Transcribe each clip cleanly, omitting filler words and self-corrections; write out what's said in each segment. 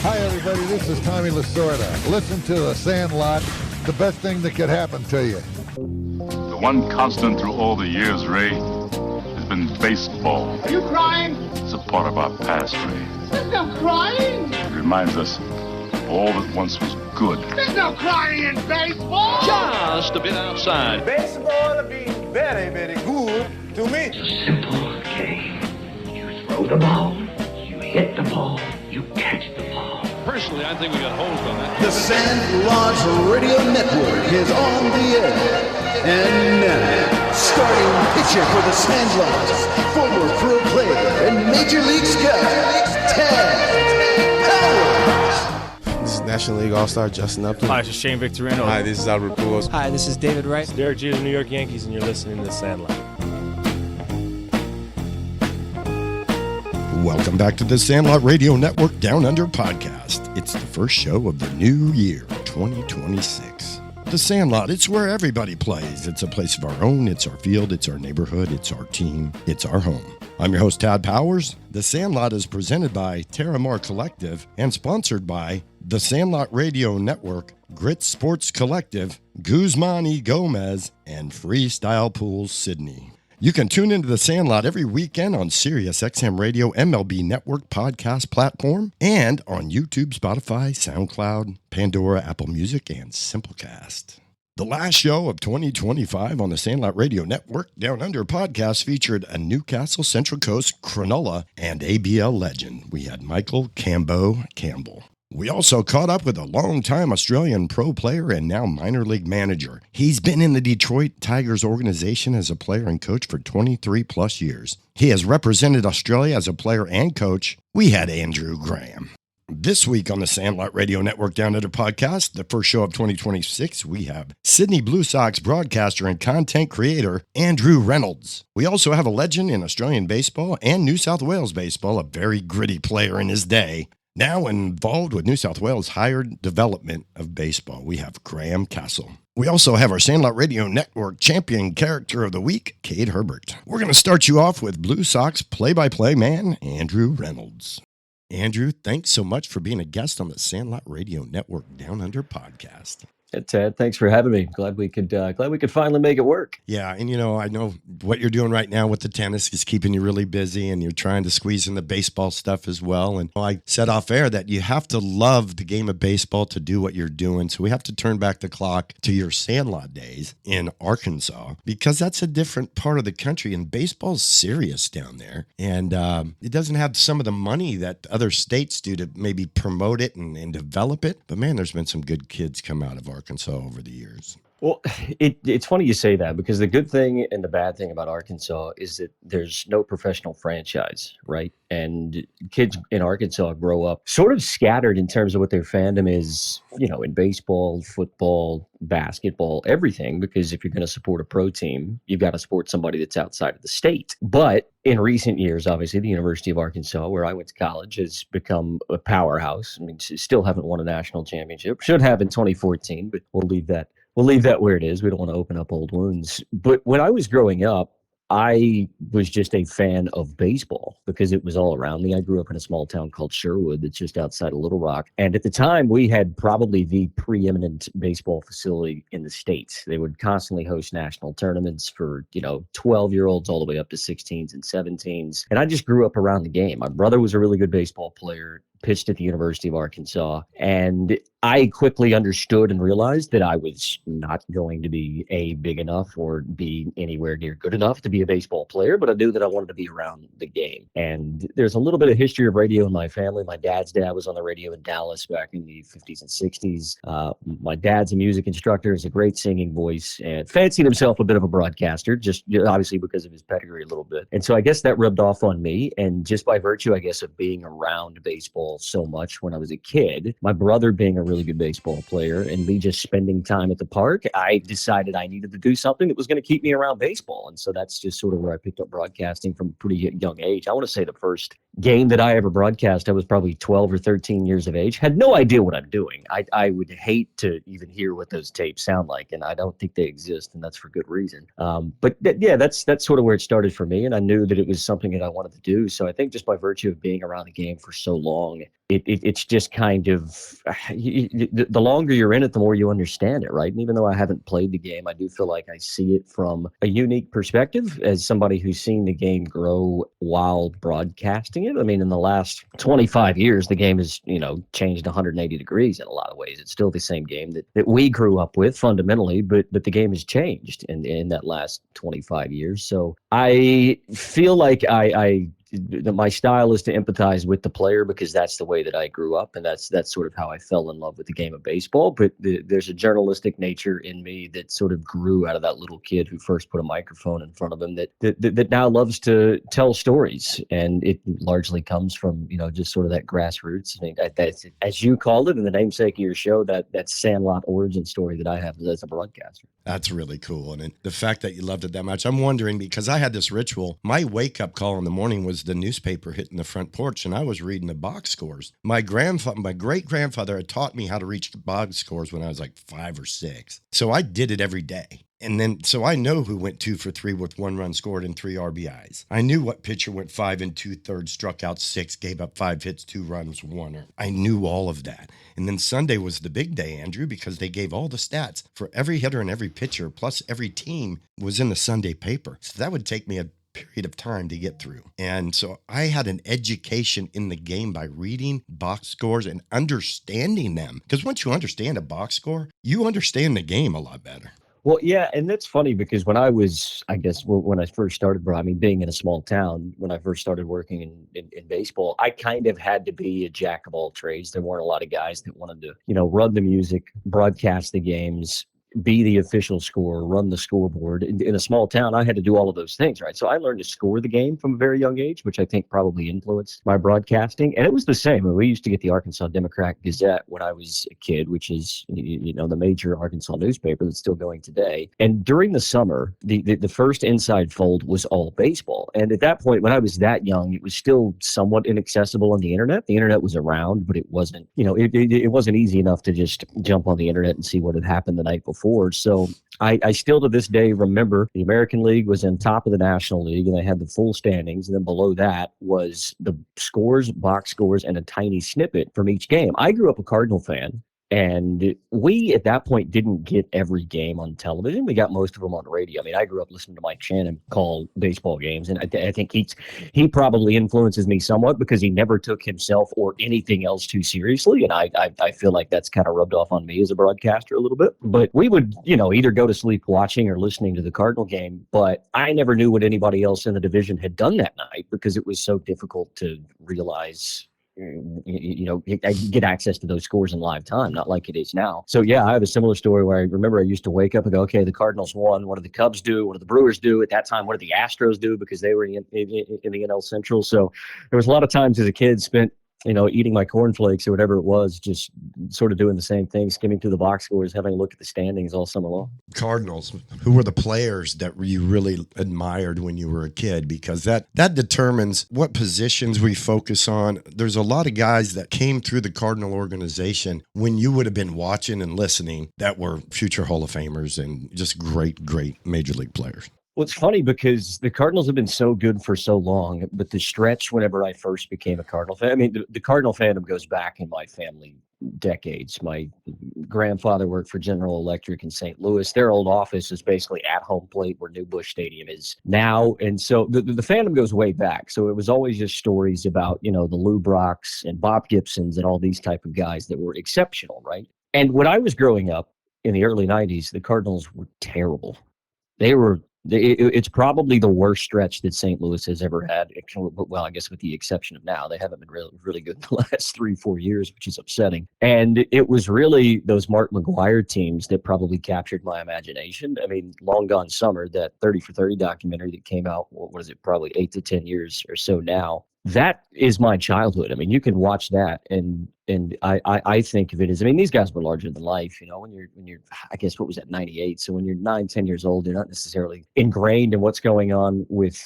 Hi, everybody. This is Tommy Lasorda. Listen to The Sandlot, the best thing that could happen to you. The one constant through all the years, Ray, has been baseball. Are you crying? It's a part of our past, Ray. There's no crying. It reminds us of all that once was good. There's no crying in baseball. Just a bit outside. Baseball will be very, very good to me. It's a simple game. You throw the ball, you hit the ball, you catch the ball. Personally, I think we got holes on that. The Sandlot Radio Network is on the air. And now, starting pitcher for the Sandlot, former pro player and Major League scout, Ted Howard. This is National League All-Star Justin Upton. Hi, this is Shane Victorino. Hi, this is Albert Pujols. Hi, this is David Wright. It's Derek Jeter of the New York Yankees, and you're listening to The Sandlot. Welcome back to the Sandlot Radio Network Down Under podcast. It's the first show of the new year, 2026. The Sandlot, it's where everybody plays. It's a place of our own. It's our field. It's our neighborhood. It's our team. It's our home. I'm your host, Tad Powers. The Sandlot is presented by Terramar Collective and sponsored by the Sandlot Radio Network, Grit Sports Collective, Guzman y Gomez, and Freestyle Pools Sydney. You can tune into The Sandlot every weekend on Sirius XM Radio MLB Network podcast platform and on YouTube, Spotify, SoundCloud, Pandora, Apple Music, and Simplecast. The last show of 2025 on the Sandlot Radio Network Down Under podcast featured a Newcastle Central Coast Cronulla and ABL legend. We had Michael Cambo Campbell. We also caught up with a longtime Australian pro player and now minor league manager. He's been in the Detroit Tigers organization as a player and coach for 23 plus years. He has represented Australia as a player and coach. We had Andrew Graham. This week on the Sandlot Radio Network Down Under podcast, the first show of 2026, we have Sydney Blue Sox broadcaster and content creator Andrew Reynolds. We also have a legend in Australian baseball and New South Wales baseball, a very gritty player in his day. Now involved with New South Wales higher development of baseball, we have Graham Cassel. We also have our Sandlot Radio Network champion character of the week, Cade Herbert. We're going to start you off with Blue Sox play-by-play man, Andrew Reynolds. Andrew, thanks so much for being a guest on the Sandlot Radio Network Down Under podcast. Ted, thanks for having me. Glad we could finally make it work. Yeah, and I know what you're doing right now with the tennis is keeping you really busy, and you're trying to squeeze in the baseball stuff as well. And I said off air that you have to love the game of baseball to do what you're doing. So we have to turn back the clock to your Sandlot days in Arkansas, because that's a different part of the country, and baseball's serious down there. And it doesn't have some of the money that other states do to maybe promote it and develop it. But man, there's been some good kids come out of Arkansas over the years. Well, it's funny you say that, because the good thing and the bad thing about Arkansas is that there's no professional franchise, right? And kids in Arkansas grow up sort of scattered in terms of what their fandom is, in baseball, football, basketball, everything, because if you're going to support a pro team, you've got to support somebody that's outside of the state. But in recent years, obviously, the University of Arkansas, where I went to college, has become a powerhouse. I mean, still haven't won a national championship. Should have in 2014, but we'll leave that where it is. We don't want to open up old wounds. But when I was growing up, I was just a fan of baseball because it was all around me. I grew up in a small town called Sherwood that's just outside of Little Rock. And at the time, we had probably the preeminent baseball facility in the States. They would constantly host national tournaments for, 12-year-olds all the way up to 16s and 17s. And I just grew up around the game. My brother was a really good baseball player, pitched at the University of Arkansas, and I quickly understood and realized that I was not going to be big enough or be anywhere near good enough to be a baseball player, but I knew that I wanted to be around the game. And there's a little bit of history of radio in my family. My dad's dad was on the radio in Dallas back in the 50s and 60s. My dad's a music instructor, has a great singing voice, and fancied himself a bit of a broadcaster, just obviously because of his pedigree a little bit. And so I guess that rubbed off on me, and just by virtue, I guess, of being around baseball so much when I was a kid, my brother being a really good baseball player and me just spending time at the park, I decided I needed to do something that was going to keep me around baseball. And so that's just sort of where I picked up broadcasting from a pretty young age. I want to say the first game that I ever broadcast, I was probably 12 or 13 years of age. Had no idea what I'm doing. I would hate to even hear what those tapes sound like, and I don't think they exist, and that's for good reason. That's sort of where it started for me, and I knew that it was something that I wanted to do. So I think just by virtue of being around the game for so long young, it's just kind of, the longer you're in it, the more you understand it, right? And even though I haven't played the game, I do feel like I see it from a unique perspective as somebody who's seen the game grow while broadcasting it. I mean, in the last 25 years, the game has, changed 180 degrees in a lot of ways. It's still the same game that we grew up with fundamentally, but the game has changed in that last 25 years. So I feel like my style is to empathize with the player because that's the way that I grew up, and that's sort of how I fell in love with the game of baseball. But there's a journalistic nature in me that sort of grew out of that little kid who first put a microphone in front of him that now loves to tell stories, and it largely comes from just sort of that grassroots. I mean, that's, as you called it in the namesake of your show, that Sandlot origin story that I have as a broadcaster. That's really cool. And the fact that you loved it that much, I'm wondering, because I had this ritual, my wake-up call in the morning was the newspaper hitting the front porch, and I was reading the box scores. My great-grandfather had taught me how to reach the box scores when I was like 5 or 6. So I did it every day. And then, so I know who went 2 for 3 with 1 run scored and 3 RBIs. I knew what pitcher went 5 2/3, struck out 6, gave up 5 hits, 2 runs, 1. I knew all of that. And then Sunday was the big day, Andrew, because they gave all the stats for every hitter and every pitcher, plus every team was in the Sunday paper. So that would take me a period of time to get through. And so I had an education in the game by reading box scores and understanding them. Because once you understand a box score, you understand the game a lot better. Well, yeah, and that's funny because when I was, I guess, when I first started, bro, I mean, being in a small town, when I first started working in baseball, I kind of had to be a jack of all trades. There weren't a lot of guys that wanted to, run the music, broadcast the games, be the official scorer, run the scoreboard. In a small town, I had to do all of those things, right? So I learned to score the game from a very young age, which I think probably influenced my broadcasting. And it was the same. I mean, we used to get the Arkansas Democrat-Gazette when I was a kid, which is, the major Arkansas newspaper that's still going today. And during the summer, the first inside fold was all baseball. And at that point, when I was that young, it was still somewhat inaccessible on the internet. The internet was around, but it wasn't, it wasn't easy enough to just jump on the internet and see what had happened the night before. So I still to this day remember the American League was in top of the National League, and they had the full standings. And then below that was the scores, box scores, and a tiny snippet from each game. I grew up a Cardinal fan. And we, at that point, didn't get every game on television. We got most of them on radio. I mean, I grew up listening to Mike Shannon call baseball games, and I think he probably influences me somewhat because he never took himself or anything else too seriously, and I feel like that's kind of rubbed off on me as a broadcaster a little bit. But we would, either go to sleep watching or listening to the Cardinal game, but I never knew what anybody else in the division had done that night because it was so difficult to realize get access to those scores in live time, not like it is now. So yeah, I have a similar story where I remember I used to wake up and go, okay, the Cardinals won. What do the Cubs do? What do the Brewers do? At that time, what do the Astros do? Because they were in the NL Central. So there was a lot of times as a kid spent eating my cornflakes or whatever it was, just sort of doing the same thing, skimming through the box scores, having a look at the standings all summer long. Cardinals, who were the players that you really admired when you were a kid? Because that determines what positions we focus on. There's a lot of guys that came through the Cardinal organization when you would have been watching and listening that were future Hall of Famers and just great, great major league players. Well, it's funny because the Cardinals have been so good for so long, but the stretch whenever I first became a Cardinal fan, I mean, the Cardinal fandom goes back in my family decades. My grandfather worked for General Electric in St. Louis. Their old office is basically at home plate where New Busch Stadium is now. And so the fandom goes way back. So it was always just stories about, the Lou Brocks and Bob Gibsons and all these type of guys that were exceptional, right? And when I was growing up in the early 90s, the Cardinals were terrible. It's probably the worst stretch that St. Louis has ever had. Well, I guess with the exception of now, they haven't been really good in the last 3-4 years, which is upsetting. And it was really those Mark McGwire teams that probably captured my imagination. I mean, Long Gone Summer, that 30 for 30 documentary that came out, what is it, probably 8 to 10 years or so now. That is my childhood. I mean, you can watch that and I think of it as, I mean, these guys were larger than life, when you're, I guess, what was that, 98? So when you're 9-10 years old, you're not necessarily ingrained in what's going on with,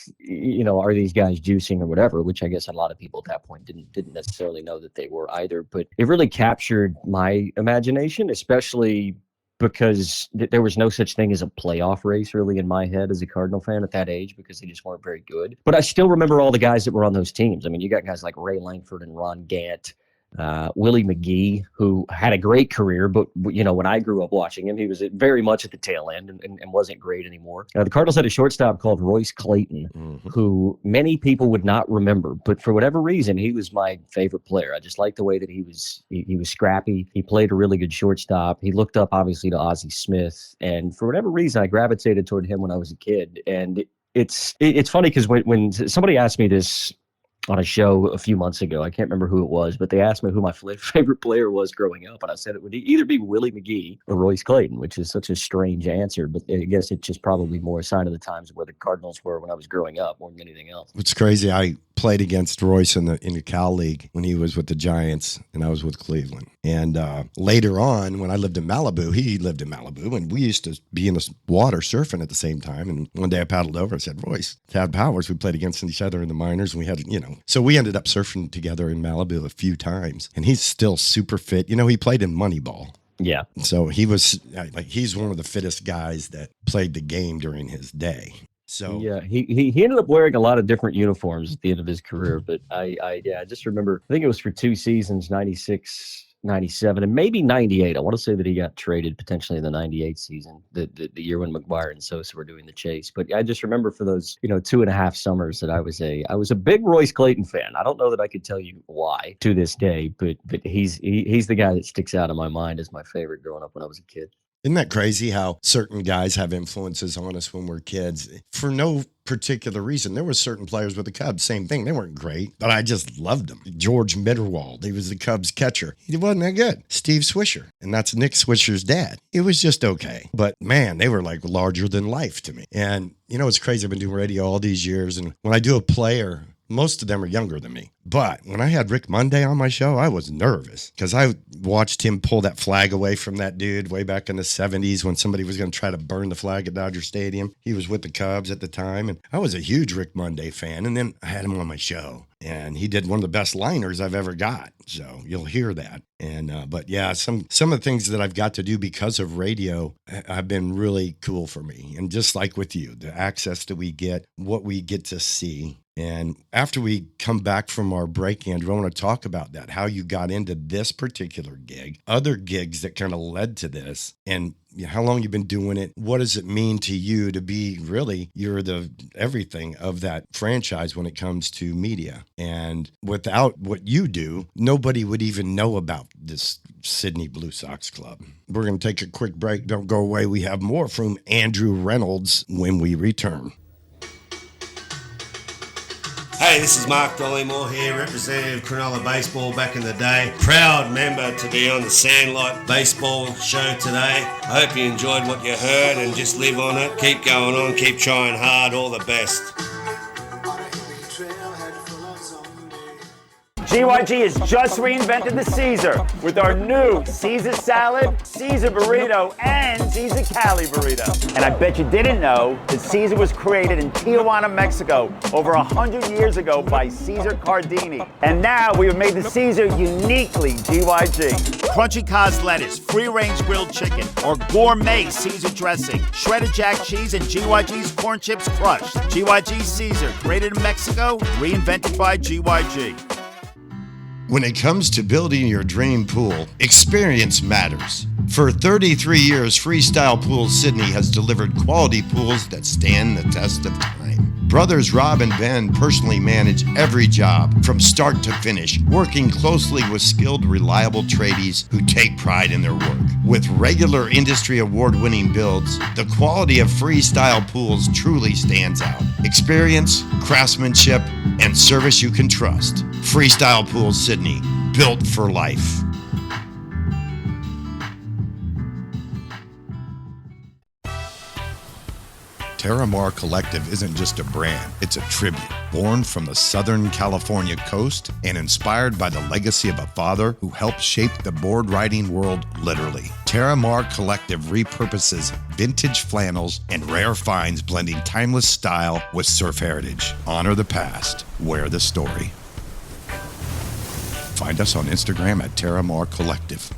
are these guys juicing or whatever, which I guess a lot of people at that point didn't necessarily know that they were either. But it really captured my imagination, especially because there was no such thing as a playoff race really in my head as a Cardinal fan at that age because they just weren't very good. But I still remember all the guys that were on those teams. I mean, you got guys like Ray Langford and Ron Gant, Willie McGee, who had a great career, but when I grew up watching him, he was very much at the tail end and wasn't great anymore. The Cardinals had a shortstop called Royce Clayton, who many people would not remember, but for whatever reason, he was my favorite player. I just liked the way that he was scrappy. He played a really good shortstop. He looked up obviously to Ozzie Smith, and for whatever reason, I gravitated toward him when I was a kid. And it's funny because when somebody asked me this on a show a few months ago, I can't remember who it was, but they asked me who my favorite player was growing up, and I said it would either be Willie McGee or Royce Clayton, which is such a strange answer, but I guess it's just probably more a sign of the times where the Cardinals were when I was growing up more than anything else. It's crazy. I played against Royce in the Cal League when he was with the Giants and I was with Cleveland. And later on, when I lived in Malibu, he lived in Malibu, and we used to be in the water surfing at the same time. And one day I paddled over and said, Royce, Tad Powers, we played against each other in the minors, and we had, so we ended up surfing together in Malibu a few times. And he's still super fit. He played in Moneyball. Yeah. So he was he's one of the fittest guys that played the game during his day. So yeah, he ended up wearing a lot of different uniforms at the end of his career, but I just remember, I think it was for 2 seasons, 96, 97, and maybe 98. I want to say that he got traded potentially in the 98 season, the year when McGuire and Sosa were doing the chase. But I just remember for those 2.5 summers that I was a big Royce Clayton fan. I don't know that I could tell you why to this day, but he's the guy that sticks out in my mind as my favorite growing up when I was a kid. Isn't that crazy how certain guys have influences on us when we're kids for no particular reason? There were certain players with the Cubs, same thing. They weren't great, but I just loved them. George Mitterwald, he was the Cubs catcher. He wasn't that good. Steve Swisher, and that's Nick Swisher's dad. It was just okay. But man, they were like larger than life to me. And it's crazy. I've been doing radio all these years, and when I do a player, most of them are younger than me. But when I had Rick Monday on my show, I was nervous because I watched him pull that flag away from that dude way back in the 70s when somebody was going to try to burn the flag at Dodger Stadium. He was with the Cubs at the time, and I was a huge Rick Monday fan. And then I had him on my show, and he did one of the best liners I've ever got. So you'll hear that. And but yeah, some of the things that I've got to do because of radio have been really cool for me. And just like with you, the access that we get, what we get to see. And after we come back from our break, Andrew, I want to talk about that, how you got into this particular gig, other gigs that kind of led to this, and how long you've been doing it. What does it mean to you to be you're the everything of that franchise when it comes to media? And without what you do, nobody would even know about this Sydney Blue Sox Club. We're going to take a quick break. Don't go away. We have more from Andrew Reynolds when we return. Hey, this is Mark Dollymore here, representative of Cronulla Baseball back in the day. Proud member to be on the Sandlot Baseball show today. I hope you enjoyed what you heard and just live on it. Keep going on, keep trying hard, all the best. GYG has just reinvented the Caesar with our new Caesar salad, Caesar burrito, and Caesar Cali burrito. And I bet you didn't know that Caesar was created in Tijuana, Mexico over 100 years ago by Caesar Cardini. And now we have made the Caesar uniquely GYG. Crunchy Cos lettuce, free-range grilled chicken, or gourmet Caesar dressing, shredded jack cheese, and GYG's corn chips crushed. GYG Caesar, created in Mexico, reinvented by GYG. When it comes to building your dream pool, experience matters. For 33 years, Freestyle Pools Sydney has delivered quality pools that stand the test of time. Brothers Rob and Ben personally manage every job from start to finish, working closely with skilled, reliable tradies who take pride in their work. With regular industry award-winning builds, the quality of Freestyle Pools truly stands out. Experience, craftsmanship, and service you can trust. Freestyle Pools Sydney, built for life. Terramar Collective isn't just a brand, it's a tribute. Born from the Southern California coast and inspired by the legacy of a father who helped shape the board riding world literally. Terramar Collective repurposes vintage flannels and rare finds, blending timeless style with surf heritage. Honor the past, wear the story. Find us on Instagram at Terramar Collective.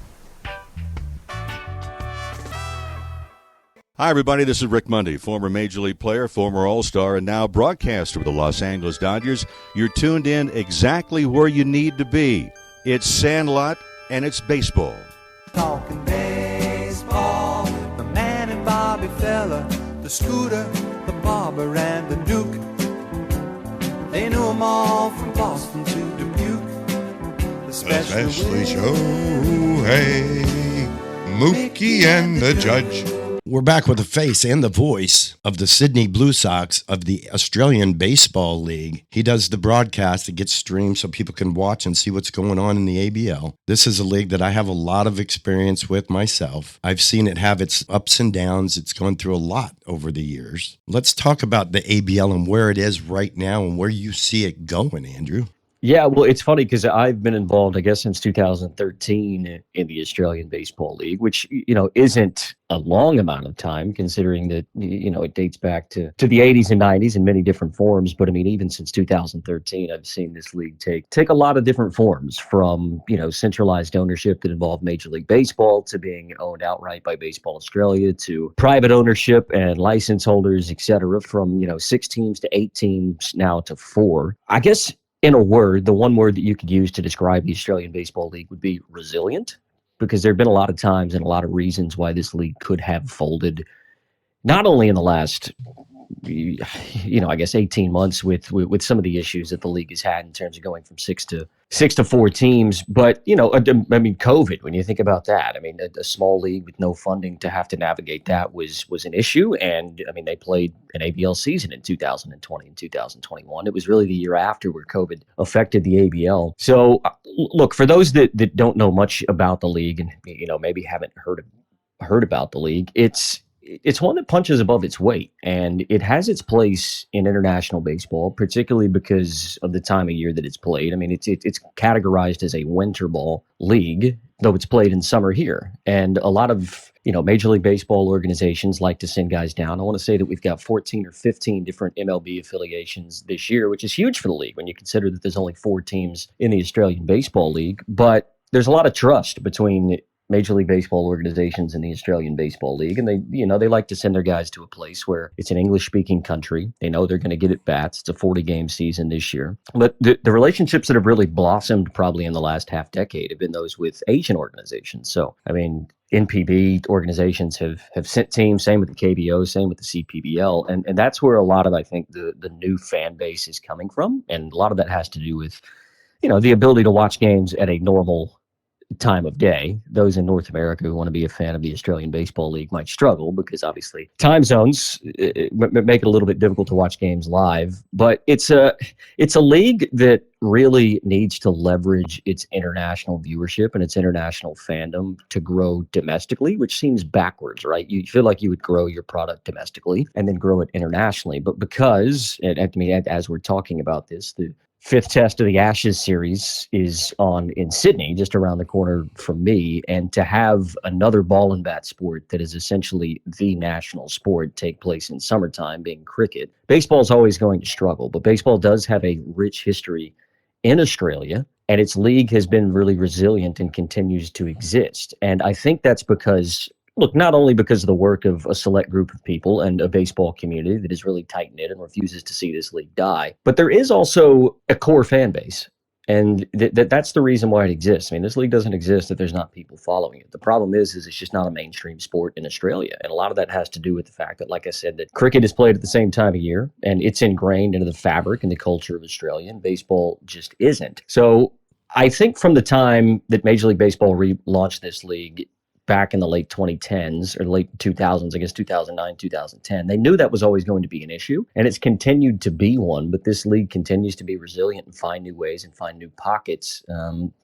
Hi, everybody. This is Rick Monday, former Major League player, former All-Star, and now broadcaster with the Los Angeles Dodgers. You're tuned in exactly where you need to be. It's Sandlot and it's baseball. Talking baseball, the man and Bobby fella, the Scooter, the Barber, and the Duke. They knew them all from Boston to Dubuque. Especially Shohei, Mookie, and the Judge. We're back with the face and the voice of the Sydney Blue Sox of the Australian Baseball League. He does the broadcast. It gets streamed so people can watch and see what's going on in the ABL. This is a league that I have a lot of experience with myself. I've seen it have its ups and downs. It's gone through a lot over the years. Let's talk about the ABL and where it is right now and where you see it going, Andrew. Yeah, well, it's funny because I've been involved, I guess, since 2013 in the Australian Baseball League, which, isn't a long amount of time considering that, it dates back to the 80s and 90s in many different forms. But I mean, even since 2013, I've seen this league take a lot of different forms from, centralized ownership that involved Major League Baseball to being owned outright by Baseball Australia to private ownership and license holders, et cetera, from, 6 teams to 8 teams now to 4. I guess, in a word, the one word that you could use to describe the Australian Baseball League would be resilient, because there have been a lot of times and a lot of reasons why this league could have folded, not only in the last, I guess 18 months with some of the issues that the league has had in terms of going from 6 to 4 teams, but, COVID, when you think about that, a small league with no funding to have to navigate that was an issue. And they played an ABL season in 2020 and 2021. It was really the year after where COVID affected the ABL. So look, for those that don't know much about the league and, maybe haven't heard about the league, it's one that punches above its weight, and it has its place in international baseball, particularly because of the time of year that it's played. It's categorized as a winter ball league, though it's played in summer here. And a lot of, Major League Baseball organizations like to send guys down. I want to say that we've got 14 or 15 different MLB affiliations this year, which is huge for the league when you consider that there's only 4 teams in the Australian Baseball League. But there's a lot of trust between Major League Baseball organizations in the Australian Baseball League, and they like to send their guys to a place where it's an English-speaking country. They know they're going to get at bats. It's a 40-game season this year. But the relationships that have really blossomed probably in the last half decade have been those with Asian organizations. So, NPB organizations have sent teams, same with the KBO, same with the CPBL, and that's where a lot of, I think, the new fan base is coming from, and a lot of that has to do with, the ability to watch games at a normal time of day. Those in North America who want to be a fan of the Australian Baseball League might struggle because obviously time zones make it a little bit difficult to watch games live. But it's a league that really needs to leverage its international viewership and its international fandom to grow domestically, which seems backwards, right? You feel like you would grow your product domestically and then grow it internationally. But because, as we're talking about this, the 5th test of the Ashes series is on in Sydney, just around the corner from me, and to have another ball and bat sport that is essentially the national sport take place in summertime, being cricket, baseball is always going to struggle. But baseball does have a rich history in Australia, and its league has been really resilient and continues to exist. And I think that's because, look, not only because of the work of a select group of people and a baseball community that is really tight-knit and refuses to see this league die, but there is also a core fan base. And that's the reason why it exists. This league doesn't exist if there's not people following it. The problem is it's just not a mainstream sport in Australia. And a lot of that has to do with the fact that, like I said, that cricket is played at the same time of year, and it's ingrained into the fabric and the culture of Australia, and baseball just isn't. So I think from the time that Major League Baseball relaunched this league back in the late 2010s or late 2000s, I guess 2009, 2010, they knew that was always going to be an issue, and it's continued to be one, but this league continues to be resilient and find new ways and find new pockets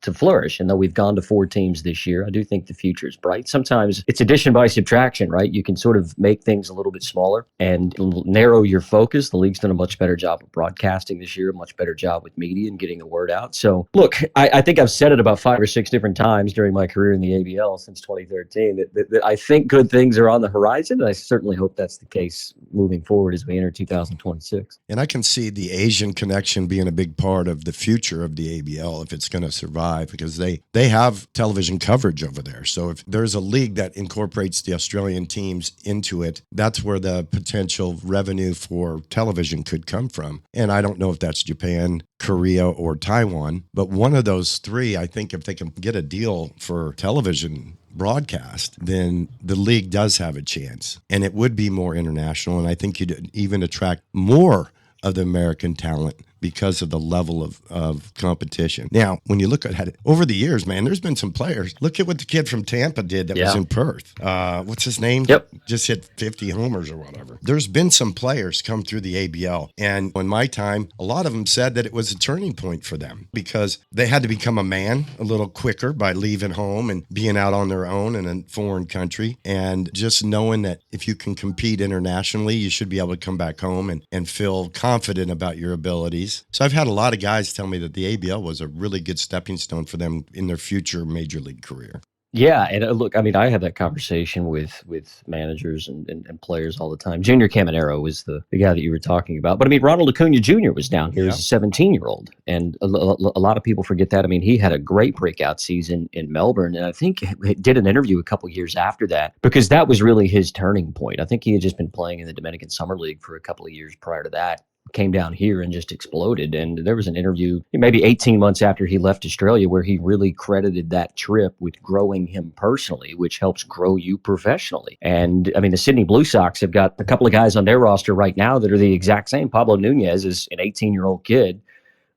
to flourish. And though we've gone to 4 teams this year, I do think the future is bright. Sometimes it's addition by subtraction, right? You can sort of make things a little bit smaller and narrow your focus. The league's done a much better job of broadcasting this year, a much better job with media and getting the word out. So look, I think I've said it about 5 or 6 different times during my career in the ABL since 2013. 2013. That I think good things are on the horizon, and I certainly hope that's the case moving forward as we enter 2026. And I can see the Asian connection being a big part of the future of the ABL if it's going to survive, because they have television coverage over there. So if there's a league that incorporates the Australian teams into it, that's where the potential revenue for television could come from. And I don't know if that's Japan, Korea, or Taiwan, but one of those three, I think if they can get a deal for television broadcast, then the league does have a chance. And it would be more international. And I think you'd even attract more of the American talent because of the level of competition. Now, when you look at it over the years, man, there's been some players. Look at what the kid from Tampa did that was in Perth. What's his name? Yep. Just hit 50 homers or whatever. There's been some players come through the ABL. And in my time, a lot of them said that it was a turning point for them because they had to become a man a little quicker by leaving home and being out on their own in a foreign country. And just knowing that if you can compete internationally, you should be able to come back home and feel confident about your abilities. So I've had a lot of guys tell me that the ABL was a really good stepping stone for them in their future major league career. Yeah, and look, I mean, I have that conversation with managers and players all the time. Junior Caminero was the guy that you were talking about. But, I mean, Ronald Acuna Jr. was down here as a 17-year-old. And a lot of people forget that. I mean, he had a great breakout season in Melbourne. And I think he did an interview a couple years after that because that was really his turning point. I think he had just been playing in the Dominican Summer League for a couple of years prior to that. Came down here and just exploded. And there was an interview maybe 18 months after he left Australia where he really credited that trip with growing him personally, which helps grow you professionally. And I mean, the Sydney Blue Sox have got a couple of guys on their roster right now that are the exact same. Pablo Nunez is an 18-year-old kid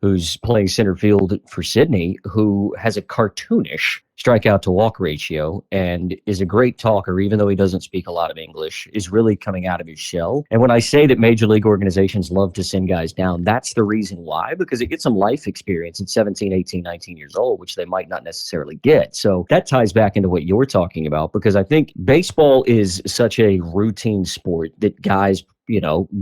who's playing center field for Sydney, who has a cartoonish strikeout to walk ratio and is a great talker, even though he doesn't speak a lot of English, is really coming out of his shell. And when I say that major league organizations love to send guys down, that's the reason why, because it gets some life experience at 17, 18, 19 years old, which they might not necessarily get. So that ties back into what you're talking about, because I think baseball is such a routine sport that guys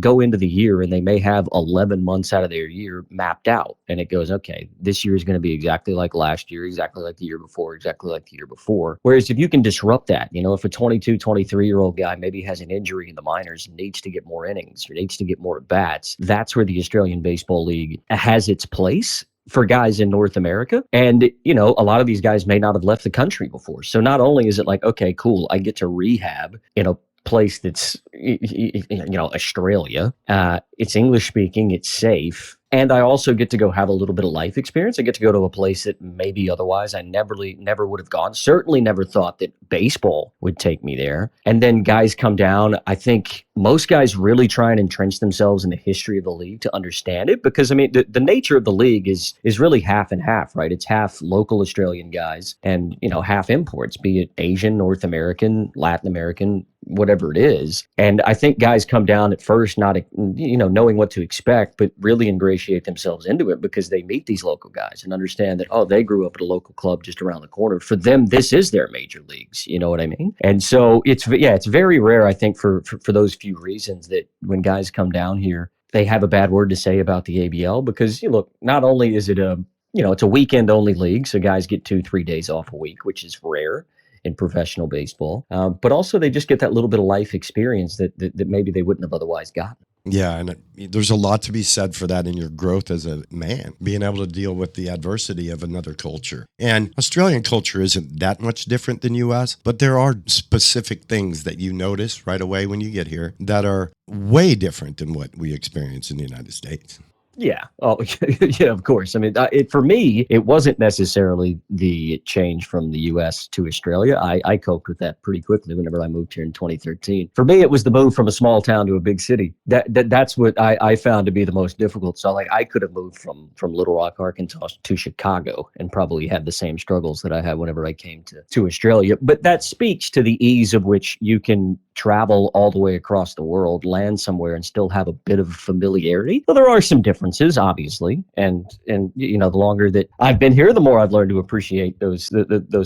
go into the year and they may have 11 months out of their year mapped out. And it goes, okay, this year is going to be exactly like last year, exactly like the year before, exactly like the year before. Whereas if you can disrupt that, if a 22, 23-year-old guy maybe has an injury in the minors and needs to get more innings or needs to get more at-bats, that's where the Australian Baseball League has its place for guys in North America. And, a lot of these guys may not have left the country before. So not only is it like, okay, cool, I get to rehab in a place that's Australia, it's English speaking, it's safe, and I also get to go have a little bit of life experience. I get to go to a place that maybe otherwise I never would have gone. Certainly never thought that baseball would take me there. And then guys come down. I think most guys really try and entrench themselves in the history of the league to understand it, because I mean the nature of the league is really half and half, right? It's half local Australian guys and half imports, be it Asian, North American, Latin American, whatever it is. And I think guys come down at first not knowing what to expect, but really ingratiate themselves into it because they meet these local guys and understand that, they grew up at a local club just around the corner. For them, this is their major leagues. You know what I mean? And so it's very rare, I think, for those few reasons that when guys come down here, they have a bad word to say about the ABL because, look, not only is it it's a weekend only league, so guys get 2-3 days off a week, which is rare in professional baseball. But also they just get that little bit of life experience that maybe they wouldn't have otherwise gotten. Yeah, and there's a lot to be said for that in your growth as a man, being able to deal with the adversity of another culture. And Australian culture isn't that much different than U.S., but there are specific things that you notice right away when you get here that are way different than what we experience in the United States. Yeah. Oh, yeah, of course. I mean, for me, it wasn't necessarily the change from the U.S. to Australia. I coped with that pretty quickly whenever I moved here in 2013. For me, it was the move from a small town to a big city. That's what I found to be the most difficult. So, like, I could have moved from Little Rock, Arkansas to Chicago and probably had the same struggles that I had whenever I came to Australia. But that speaks to the ease of which you can travel all the way across the world, land somewhere, and still have a bit of familiarity. Well, there are some differences, obviously, and the longer that I've been here, the more I've learned to appreciate those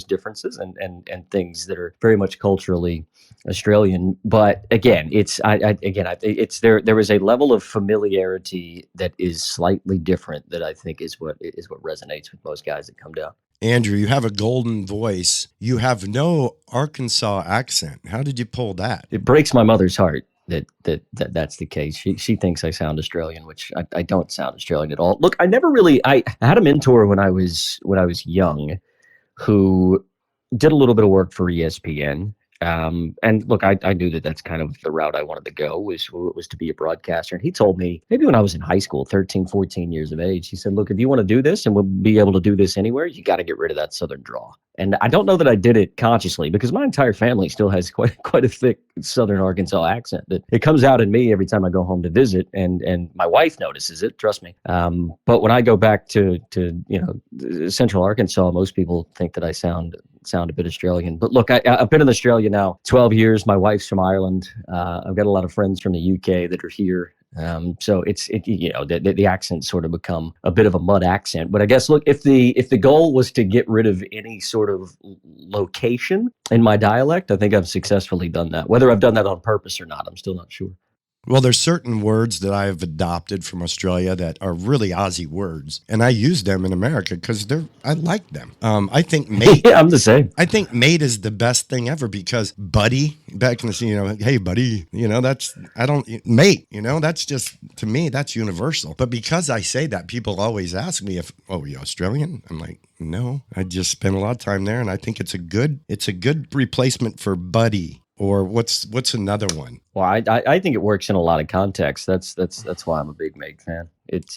differences and things that are very much culturally Australian. But again, there is a level of familiarity that is slightly different that I think is what resonates with most guys that come down. Andrew, you have a golden voice. You have no Arkansas accent. How did you pull that? It breaks my mother's heart that's the case. She thinks I sound Australian, which I don't sound Australian at all. Look, I never really. I had a mentor when I was young, who did a little bit of work for ESPN. And look, I knew that that's kind of the route I wanted to go was to be a broadcaster. And he told me, maybe when I was in high school, 13, 14 years of age, he said, look, if you want to do this and we'll be able to do this anywhere, you got to get rid of that Southern drawl. And I don't know that I did it consciously, because my entire family still has quite a thick Southern Arkansas accent. It comes out in me every time I go home to visit, and my wife notices it, trust me. But when I go back to Central Arkansas, most people think that I sound a bit Australian. But look, I've been in Australia now 12 years. My wife's from Ireland. I've got a lot of friends from the UK that are here. So the accent's sort of become a bit of a mud accent. But I guess, look, if the goal was to get rid of any sort of location in my dialect, I think I've successfully done that. Whether I've done that on purpose or not, I'm still not sure. Well, there's certain words that I have adopted from Australia that are really Aussie words, and I use them in America because I like them. I think mate. Yeah, I'm the same. I think mate is the best thing ever, because buddy, back in the hey buddy, mate, that's just, to me, that's universal. But because I say that, people always ask me are you Australian? I'm like, no, I just spent a lot of time there, and I think it's a good replacement for buddy. Or what's another one? Well, I think it works in a lot of contexts. That's why I'm a big mate fan. It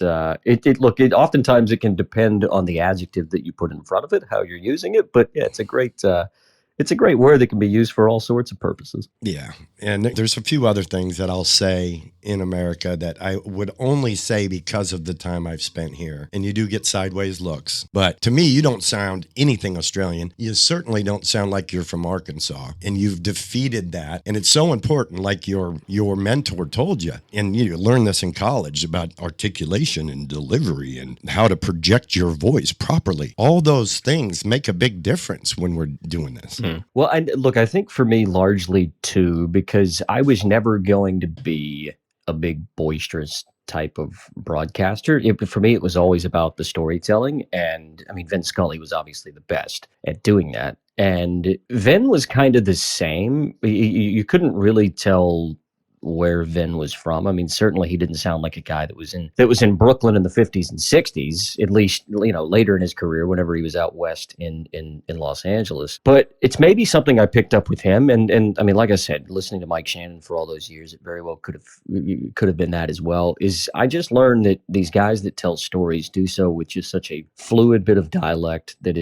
oftentimes it can depend on the adjective that you put in front of it, how you're using it. But yeah, it's a great word that can be used for all sorts of purposes. Yeah. And there's a few other things that I'll say in America that I would only say because of the time I've spent here. And you do get sideways looks. But to me, you don't sound anything Australian. You certainly don't sound like you're from Arkansas. And you've defeated that. And it's so important, like your mentor told you. And you learn this in college about articulation and delivery and how to project your voice properly. All those things make a big difference when we're doing this. Mm. Well, I think for me, largely too, because I was never going to be a big boisterous type of broadcaster. For me, it was always about the storytelling. And I mean, Vin Scully was obviously the best at doing that. And Vin was kind of the same. You couldn't really tell where Vin was from. I mean, certainly he didn't sound like a guy that was in Brooklyn in the 50s and 60s, at least, later in his career, whenever he was out west in Los Angeles. But it's maybe something I picked up with him. And I mean, like I said, listening to Mike Shannon for all those years, it very well could have been that as well. I just learned that these guys that tell stories do so with just such a fluid bit of dialect that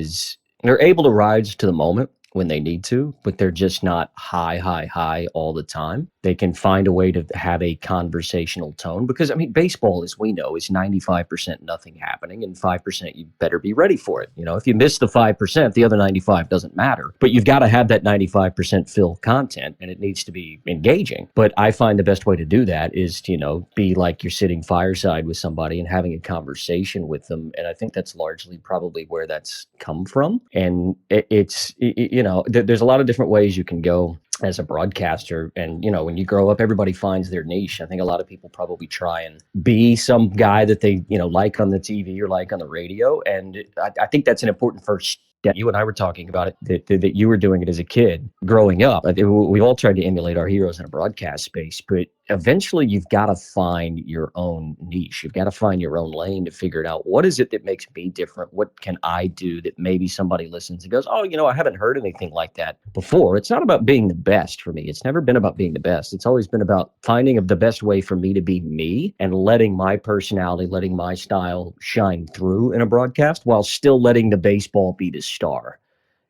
they're able to rise to the moment when they need to, but they're just not high all the time. They can find a way to have a conversational tone, because, I mean, baseball, as we know, is 95% nothing happening, and 5% you better be ready for it. If you miss the 5%, the other 95 doesn't matter. But you've got to have that 95% fill content, and it needs to be engaging. But I find the best way to do that is to, be like you're sitting fireside with somebody and having a conversation with them. And I think that's largely probably where that's come from. And there's a lot of different ways you can go as a broadcaster. And, when you grow up, everybody finds their niche. I think a lot of people probably try and be some guy that they, like on the TV or like on the radio. And I think that's an important first step. You and I were talking about it, that you were doing it as a kid growing up. We all tried to emulate our heroes in a broadcast space, but eventually you've got to find your own niche. You've got to find your own lane to figure it out. What is it that makes me different? What can I do that maybe somebody listens and goes, oh, I haven't heard anything like that before. It's not about being the best for me. It's never been about being the best. It's always been about finding the best way for me to be me and letting my personality, letting my style shine through in a broadcast while still letting the baseball be the star.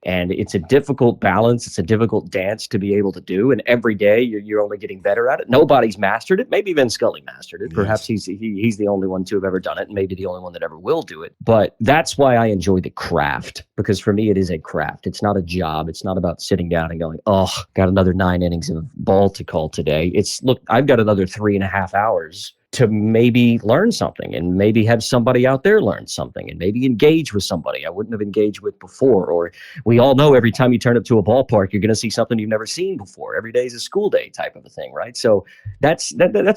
And it's a difficult balance. It's a difficult dance to be able to do. And every day you're only getting better at it. Nobody's mastered it. Maybe Vin Scully mastered it. Yes. Perhaps he's the only one to have ever done it, and maybe the only one that ever will do it. But that's why I enjoy the craft, because for me, it is a craft. It's not a job. It's not about sitting down and going, oh, got another 9 innings of ball to call today. Look, I've got another 3.5 hours to maybe learn something and maybe have somebody out there learn something and maybe engage with somebody I wouldn't have engaged with before. Or we all know every time you turn up to a ballpark, you're going to see something you've never seen before. Every day is a school day type of a thing, right? So that's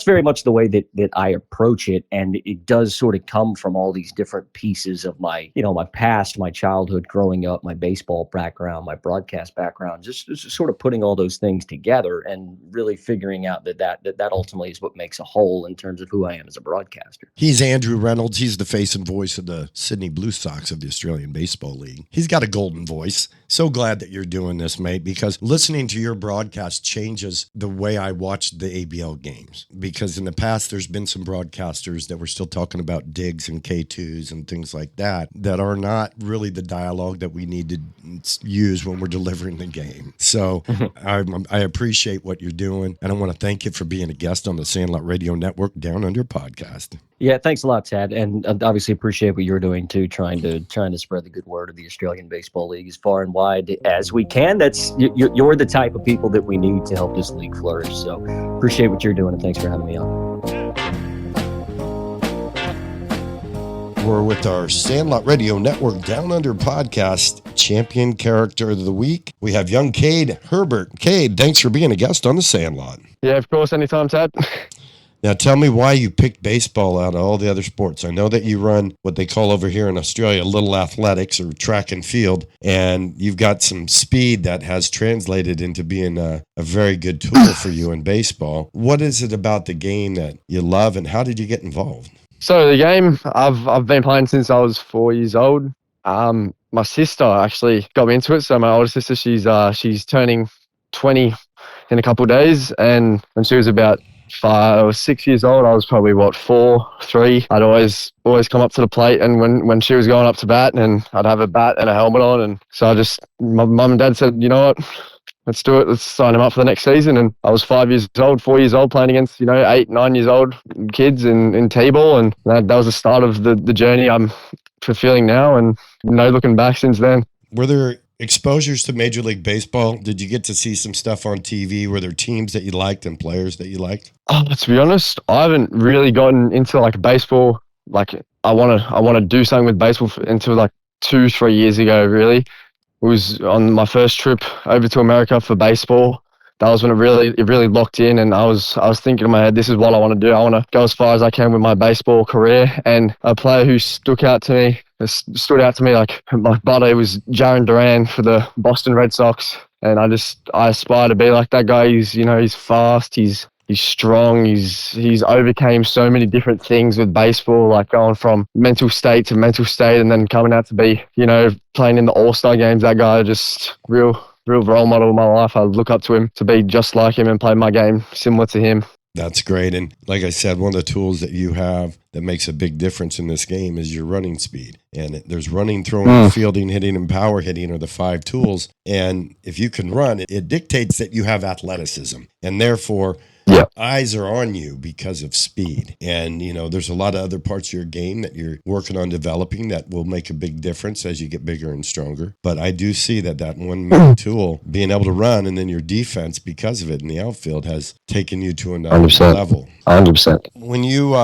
very much the way that I approach it. And it does sort of come from all these different pieces of my, my past, my childhood growing up, my baseball background, my broadcast background, just sort of putting all those things together and really figuring out that ultimately is what makes a whole in terms of who I am as a broadcaster. He's Andrew Reynolds. He's the face and voice of the Sydney Blue Sox of the Australian Baseball League. He's got a golden voice. So glad that you're doing this, mate, because listening to your broadcast changes the way I watch the ABL games. Because in the past, there's been some broadcasters that were still talking about digs and K2s and things like that are not really the dialogue that we need to use when we're delivering the game. So I appreciate what you're doing, and I want to thank you for being a guest on the Sandlot Radio Network Down Under podcast. Yeah, thanks a lot, Tad, and obviously appreciate what you're doing too, trying to spread the good word of the Australian Baseball League as far and wide as we can. You're the type of people that we need to help this league flourish. So appreciate what you're doing, and thanks for having me on. We're with our Sandlot Radio Network Down Under podcast champion character of the week. We have young Cade Herbert. Cade, thanks for being a guest on the Sandlot. Yeah, of course, anytime, Tad. Now, tell me why you picked baseball out of all the other sports. I know that you run what they call over here in Australia little athletics or track and field, and you've got some speed that has translated into being a very good tool for you in baseball. What is it about the game that you love, and how did you get involved? So the game, I've been playing since I was 4 years old. My sister actually got me into it. So my older sister, she's turning 20 in a couple of days, and when she was about 5 or 6 years old, I was probably 4, 3. I'd always come up to the plate, and when she was going up to bat, and I'd have a bat and a helmet on, and so my mum and dad said, you know what, let's do it. Let's sign him up for the next season. And I was 4 years old, playing against 8, 9 years old kids in T-ball, and that was the start of the journey I'm fulfilling now, and no looking back since then. Were there exposures to Major League Baseball? Did you get to see some stuff on TV? Were there teams that you liked and players that you liked? To be honest, I haven't really gotten into baseball. I want to do something with baseball until 2-3 years ago. Really, it was on my first trip over to America for baseball. That was when it really locked in, and I was thinking in my head, this is what I want to do. I want to go as far as I can with my baseball career. And a player who stood out to me like my buddy was Jarren Duran for the Boston Red Sox, and I aspire to be like that guy. He's fast, he's strong, he's overcame so many different things with baseball, like going from mental state to mental state, and then coming out to be playing in the All-Star games. That guy just real role model of my life. I look up to him to be just like him and play my game similar to him. That's great. And like I said, one of the tools that you have that makes a big difference in this game is your running speed. And there's running, throwing, fielding, hitting, and power hitting are the 5 tools. And if you can run, it dictates that you have athleticism. And therefore, eyes are on you because of speed. And, there's a lot of other parts of your game that you're working on developing that will make a big difference as you get bigger and stronger. But I do see that one main tool, being able to run, and then your defense, because of it in the outfield, has taken you to another 100%. Level. 100%. When you,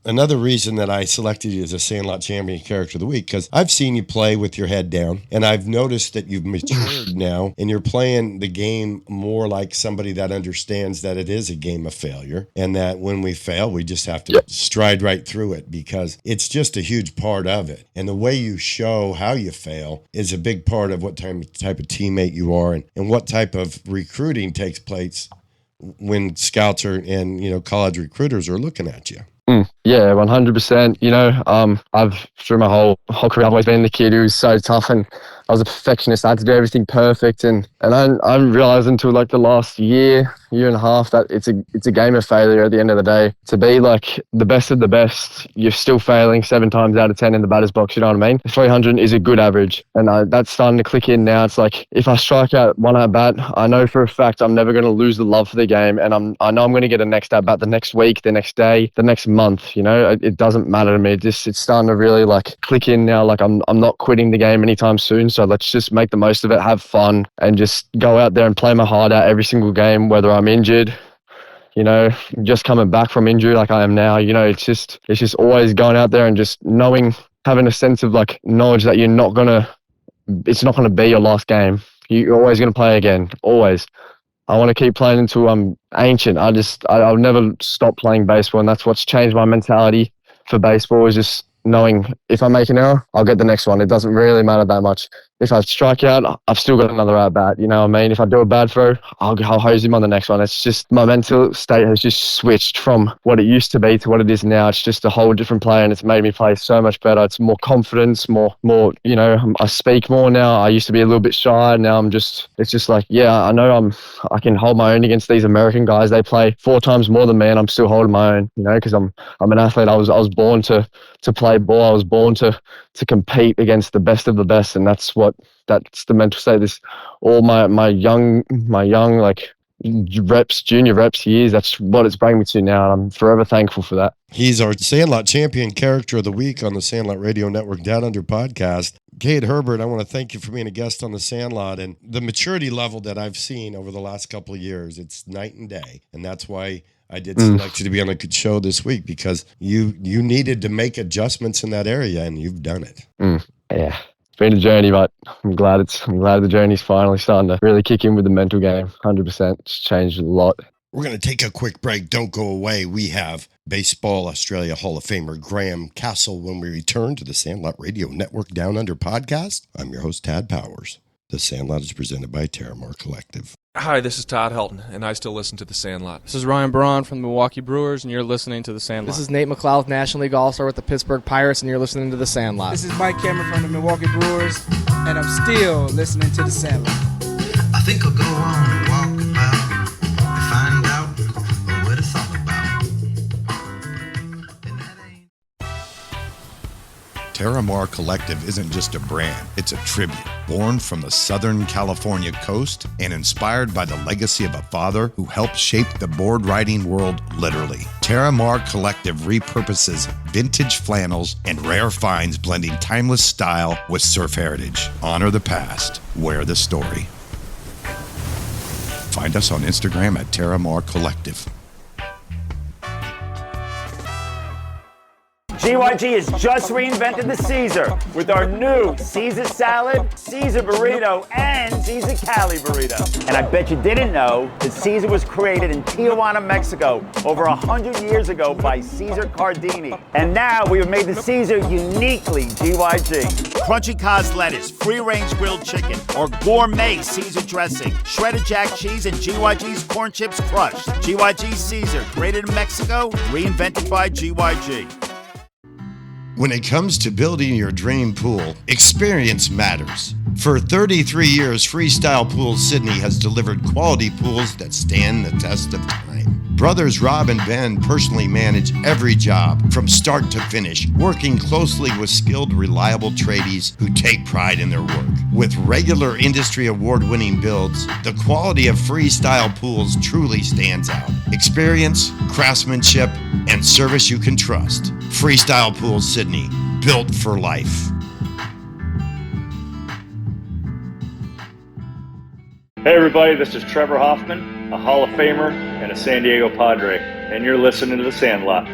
another reason that I selected you as a Sandlot Champion Character of the Week, because I've seen you play with your head down, and I've noticed that you've matured now, and you're playing the game more like somebody that understands that it is a game of failure, and that when we fail, we just have to stride right through it, because it's just a huge part of it. And the way you show how you fail is a big part of what type of teammate you are, and what type of recruiting takes place when scouts and college recruiters are looking at you. Yeah, 100%. I've through my whole career, I've always been the kid who was so tough, and I was a perfectionist. I had to do everything perfect, and I realized until the last year and a half that it's a game of failure at the end of the day. To be the best of the best, you're still failing 7 times out of 10 in the batter's box. You know what I mean? 300 is a good average, and that's starting to click in now. It's if I strike out one at bat, I know for a fact I'm never going to lose the love for the game, and I know I'm going to get a next at bat the next week, the next day, the next month. It doesn't matter to me. It's starting to really click in now. I'm not quitting the game anytime soon. So let's just make the most of it, have fun, and just go out there and play my heart out every single game, whether I'm injured, you know, just coming back from injury like I am now, you know, it's just always going out there and just having a sense of like knowledge that it's not gonna be your last game. You're always gonna play again, always. I want to keep playing until I'm ancient. I'll never stop playing baseball, and that's what's changed my mentality for baseball, is just knowing if I make an error, I'll get the next one. It doesn't really matter that much. If I strike out, I've still got another at-bat. You know what I mean? If I do a bad throw, I'll hose him on the next one. It's just my mental state has just switched from what it used to be to what it is now. It's just a whole different play, and it's made me play so much better. It's more confidence, more, you know, I speak more now. I used to be a little bit shy. Now it's just like, yeah, I know I can hold my own against these American guys. They play 4 times more than me, and I'm still holding my own, you know, because I'm an athlete. I was born to play ball. I was born to compete against the best of the best, and that's the mental state. This all my young like junior reps years, that's what it's bringing me to now, and I'm forever thankful for that. He's our Sandlot Champion Character of the Week on the Sandlot Radio Network Down Under podcast. Cade Herbert, I want to thank you for being a guest on the Sandlot, and the maturity level that I've seen over the last couple of years, it's night and day, and that's why I did select you to be on a good show this week, because you needed to make adjustments in that area, and you've done it. Yeah. It's been a journey, but I'm glad the journey's finally starting to really kick in with the mental game. 100%. It's changed a lot. We're going to take a quick break. Don't go away. We have Baseball Australia Hall of Famer Graham Cassel when we return to the Sandlot Radio Network Down Under podcast. I'm your host, Tad Powers. The Sandlot is presented by Terramar Collective. Hi, this is Todd Helton, and I still listen to The Sandlot. This is Ryan Braun from the Milwaukee Brewers, and you're listening to The Sandlot. This is Nate McLeod, National League All-Star with the Pittsburgh Pirates, and you're listening to The Sandlot. This is Mike Cameron from the Milwaukee Brewers, and I'm still listening to The Sandlot. I think I'll go on and walk about and find out what it's all about. Terramar Collective isn't just a brand, it's a tribute. Born from the Southern California coast and inspired by the legacy of a father who helped shape the board riding world literally. Terramar Collective repurposes vintage flannels and rare finds, blending timeless style with surf heritage. Honor the past, wear the story. Find us on Instagram at Terramar Collective. GYG has just reinvented the Caesar with our new Caesar salad, Caesar burrito, and Caesar Cali burrito. And I bet you didn't know that Caesar was created in Tijuana, Mexico over 100 years ago by Caesar Cardini. And now we have made the Caesar uniquely GYG. Crunchy Cos lettuce, free-range grilled chicken, or gourmet Caesar dressing, shredded jack cheese, and GYG's corn chips crushed. GYG Caesar, created in Mexico, reinvented by GYG. When it comes to building your dream pool, experience matters. For 33 years, Freestyle Pools Sydney has delivered quality pools that stand the test of time. Brothers Rob and Ben personally manage every job from start to finish, working closely with skilled, reliable tradies who take pride in their work. With regular industry award-winning builds, the quality of Freestyle Pools truly stands out. Experience, craftsmanship, and service you can trust. Freestyle Pools Sydney, built for life. Hey everybody, this is Trevor Hoffman, a Hall of Famer and a San Diego Padre, and you're listening to The Sandlot.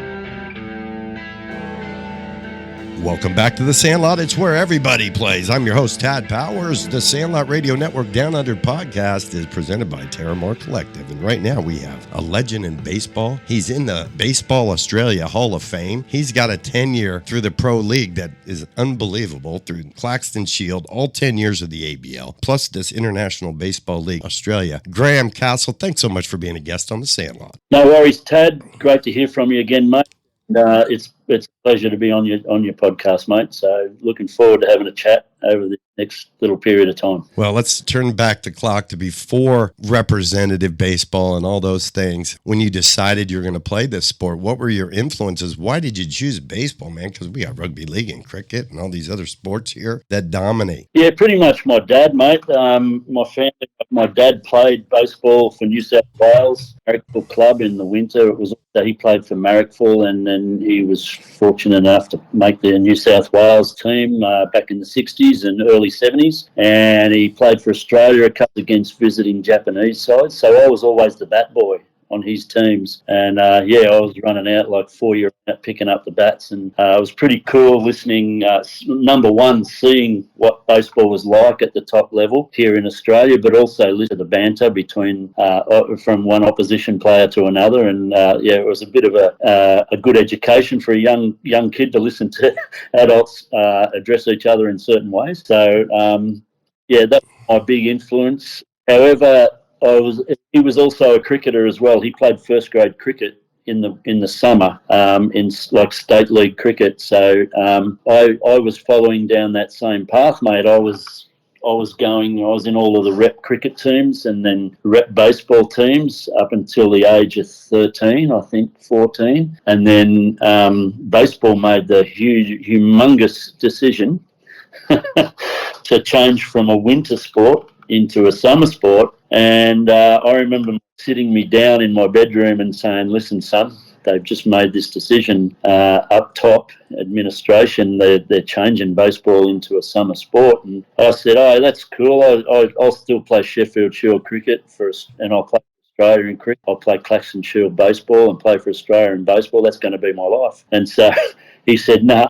Welcome back to The Sandlot. It's where everybody plays. I'm your host, Tad Powers. The Sandlot Radio Network Down Under podcast is presented by Terramar Collective. And right now we have a legend in baseball. He's in the Baseball Australia Hall of Fame. He's got a 10-year through the Pro League that is unbelievable, through Claxton Shield, all 10 years of the ABL, plus this International Baseball League Australia. Graham Cassel, thanks so much for being a guest on The Sandlot. No worries, Tad. Great to hear from you again, mate. It's a pleasure to be on your podcast, mate. So looking forward to having a chat over the next little period of time. Well, let's turn back the clock to before representative baseball and all those things. When you decided you were going to play this sport, what were your influences? Why did you choose baseball, man? Because we got rugby league and cricket and all these other sports here that dominate. Yeah, pretty much my dad, mate. My dad played baseball for New South Wales Marrickville Club in the winter. He played for Marrickville, and then he was fortunate enough to make the New South Wales team back in the 60s and early 70s, and he played for Australia a couple against visiting Japanese sides, so I was always the bat boy. on his teams. And I was running out like 4-year out picking up the bats, and it was pretty cool listening. Number one, seeing what baseball was like at the top level here in Australia, but also listen to the banter between from one opposition player to another. And it was a bit of a good education for a young kid to listen to adults address each other in certain ways. So that's my big influence. However, he was also a cricketer as well. He played first grade cricket in the summer in like state league cricket. So I was following down that same path, mate. I was in all of the rep cricket teams and then rep baseball teams up until the age of 13, I think 14. And then baseball made the humongous decision to change from a winter sport into a summer sport. And I remember sitting me down in my bedroom and saying, listen, son, they've just made this decision up top, administration, they're changing baseball into a summer sport. And I said, oh, that's cool. I'll still play Sheffield Shield cricket and I'll play for Australia in cricket. I'll play Claxton Shield baseball and play for Australia in baseball. That's going to be my life. And so he said, no,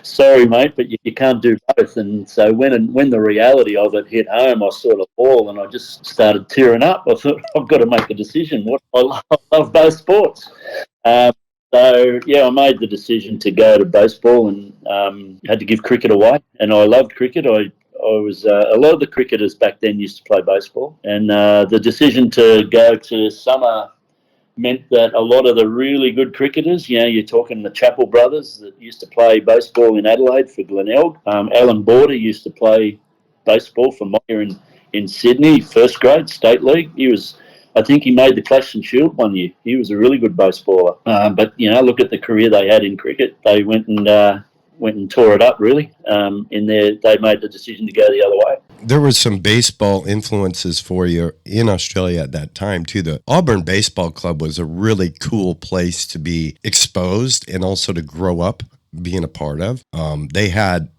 sorry, mate, but you can't do both. And so when the reality of it hit home, I sort of bawled and I just started tearing up. I thought, I've got to make a decision. I love both sports. I made the decision to go to baseball and had to give cricket away. And I loved cricket. I was a lot of the cricketers back then used to play baseball. And the decision to go to summer meant that a lot of the really good cricketers, you're talking the Chappell brothers that used to play baseball in Adelaide for Glenelg. Alan Border used to play baseball for Moyer in Sydney, first grade, state league. I think he made the Claxton Shield one year. He was a really good baseballer. But look at the career they had in cricket. They went and tore it up, really. They made the decision to go the other way. There was some baseball influences for you in Australia at that time, too. The Auburn Baseball Club was a really cool place to be exposed and also to grow up being a part of. They had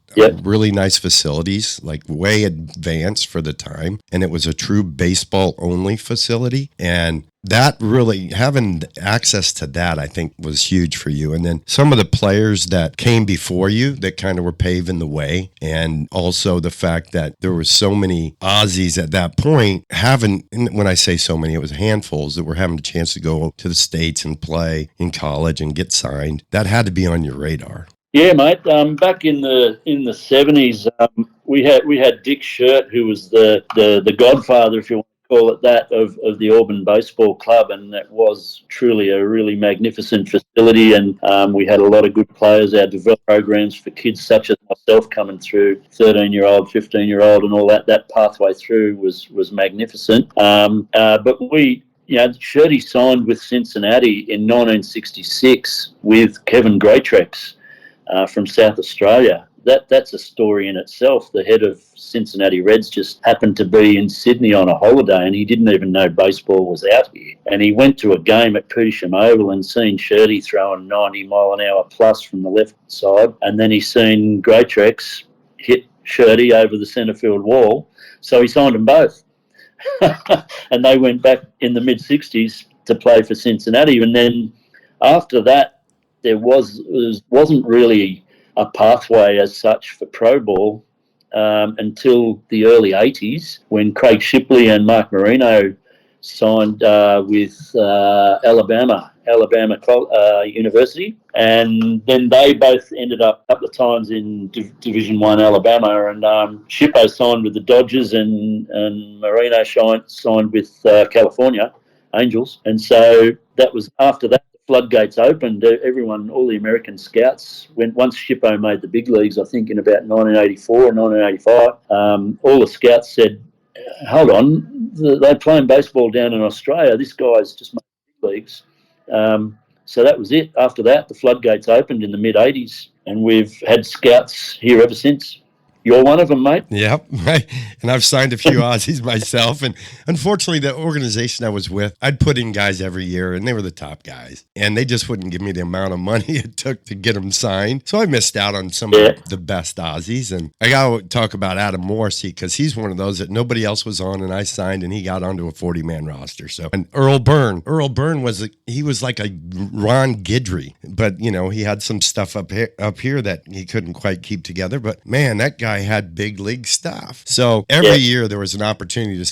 really nice facilities, like way advanced for the time. And it was a true baseball-only facility. And that really, having access to that, I think, was huge for you. And then some of the players that came before you that kind of were paving the way. And also the fact that there were so many Aussies at that point when I say so many, it was handfuls that were having a chance to go to the States and play in college and get signed. That had to be on your radar. Yeah, mate. Back in the 70s, we had Dick Shirt, who was the godfather, if you want to call it that, of the Auburn Baseball Club, and that was truly a really magnificent facility. And we had a lot of good players. Our development programs for kids such as myself coming through, 13-year-old, 15-year-old, and all that pathway through was magnificent. But Shirty signed with Cincinnati in 1966 with Kevin Greatrex. From South Australia. That's a story in itself. The head of Cincinnati Reds just happened to be in Sydney on a holiday and he didn't even know baseball was out here. And he went to a game at Petersham Oval and seen Shirty throwing 90 mile an hour plus from the left side. And then he seen Greatrex hit Shirty over the centre field wall. So he signed them both. And they went back in the mid-60s to play for Cincinnati. And then after that, there wasn't really a pathway as such for pro ball until the early 80s when Craig Shipley and Mark Marino signed with Alabama University, and then they both ended up a couple of times in Division I Alabama, and Shippo signed with the Dodgers and Marino signed with California Angels, and so that was after that. Floodgates opened. All the American scouts, once Shippo made the big leagues, I think in about 1984 and 1985, all the scouts said, hold on, they're playing baseball down in Australia. This guy's just made the big leagues. So that was it. After that, the floodgates opened in the mid-80s, and we've had scouts here ever since. You're one of them, mate. Yep. And I've signed a few Aussies myself. And unfortunately, the organization I was with, I'd put in guys every year, and they were the top guys. And they just wouldn't give me the amount of money it took to get them signed. So I missed out on some of the best Aussies. And I got to talk about Adam Morrissey, because he's one of those that nobody else was on, and I signed, and he got onto a 40-man roster. So, and Earl Byrne was he was like a Ron Guidry, but, you know, he had some stuff up here that he couldn't quite keep together. But, man, that guy had big league stuff. So every year there was an opportunity to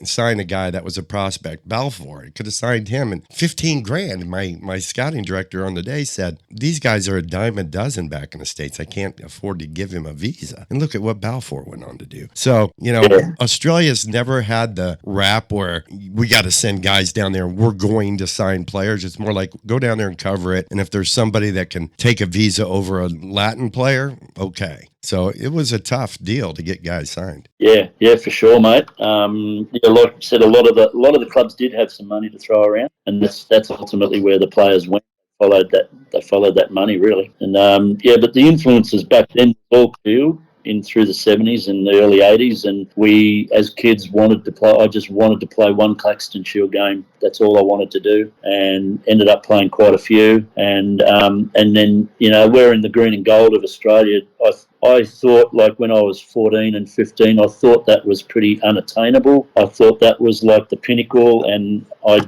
sign a guy that was a prospect. Balfour, I could have signed him, and $15,000. My scouting director on the day said, these guys are a dime a dozen back in the States. I can't afford to give him a visa. And look at what Balfour went on to do. So, you know, Australia's never had the rap where we got to send guys down there and we're going to sign players. It's more like go down there and cover it. And if there's somebody that can take a visa over a Latin player, okay. So it was a tough deal to get guys signed. Yeah, for sure, mate. Like I said, a lot of the clubs did have some money to throw around, and that's ultimately where the players went. They followed that money, really. And but the influences back then were all field in through the 70s and the early 80s, and we as kids wanted to play. I just wanted to play one Claxton Shield game. That's all I wanted to do, and ended up playing quite a few. And then, you know, we're in the green and gold of Australia. I thought, like, when I was 14 and 15, I thought that was pretty unattainable. I thought that was like the pinnacle, and I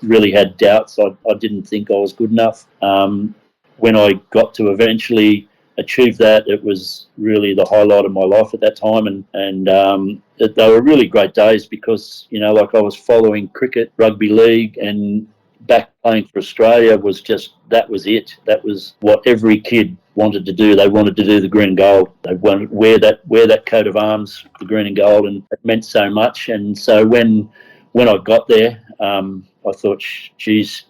really had doubts. I didn't think I was good enough. When I got to eventually achieve that, it was really the highlight of my life at that time, and they were really great days because, you know, like, I was following cricket, rugby league, and back playing for Australia was just, that was it. That was what every kid wanted to do. They wanted to do the green and gold. They wanted to wear that coat of arms, the green and gold, and it meant so much. And so when I got there, I thought, geez,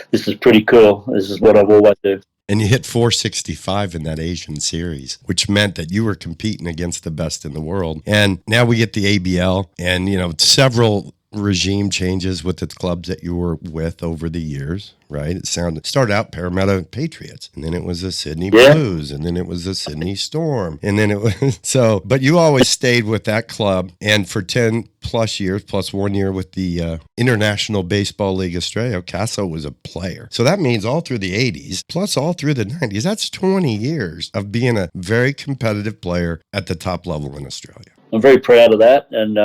this is pretty cool. This is what I've always do. And you hit 465 in that Asian series, which meant that you were competing against the best in the world. And now we get the ABL, and, you know, several regime changes with the clubs that you were with over the years, right? It started out Parramatta Patriots, and then it was the Sydney Blues, and then it was the Sydney Storm, and then it was but you always stayed with that club, and for 10 plus years, plus 1 year with the International Baseball League Australia, Cassel was a player. So that means all through the 80s, plus all through the 90s, that's 20 years of being a very competitive player at the top level in Australia. I'm very proud of that, and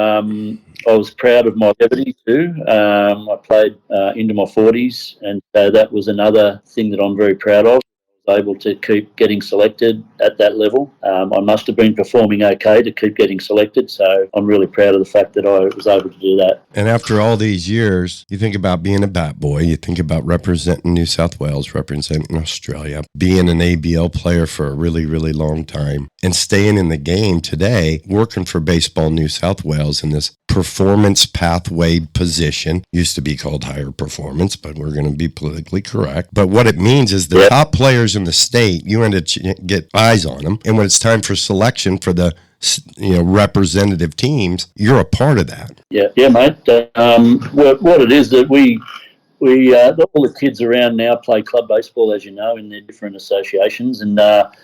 I was proud of my longevity too. I played into my 40s, and so that was another thing that I'm very proud of. I was able to keep getting selected at that level. I must have been performing okay to keep getting selected, so I'm really proud of the fact that I was able to do that. And after all these years, you think about being a bat boy, you think about representing New South Wales, representing Australia, being an ABL player for a really, really long time, and staying in the game today, working for Baseball New South Wales in this performance pathway position. Used to be called higher performance, but we're going to be politically correct. But what it means is the top players in the state, you end up get eyes on them. And when it's time for selection for the representative teams, you're a part of that. Yeah, mate. What it is that we all the kids around now play club baseball, as you know, in their different associations, and that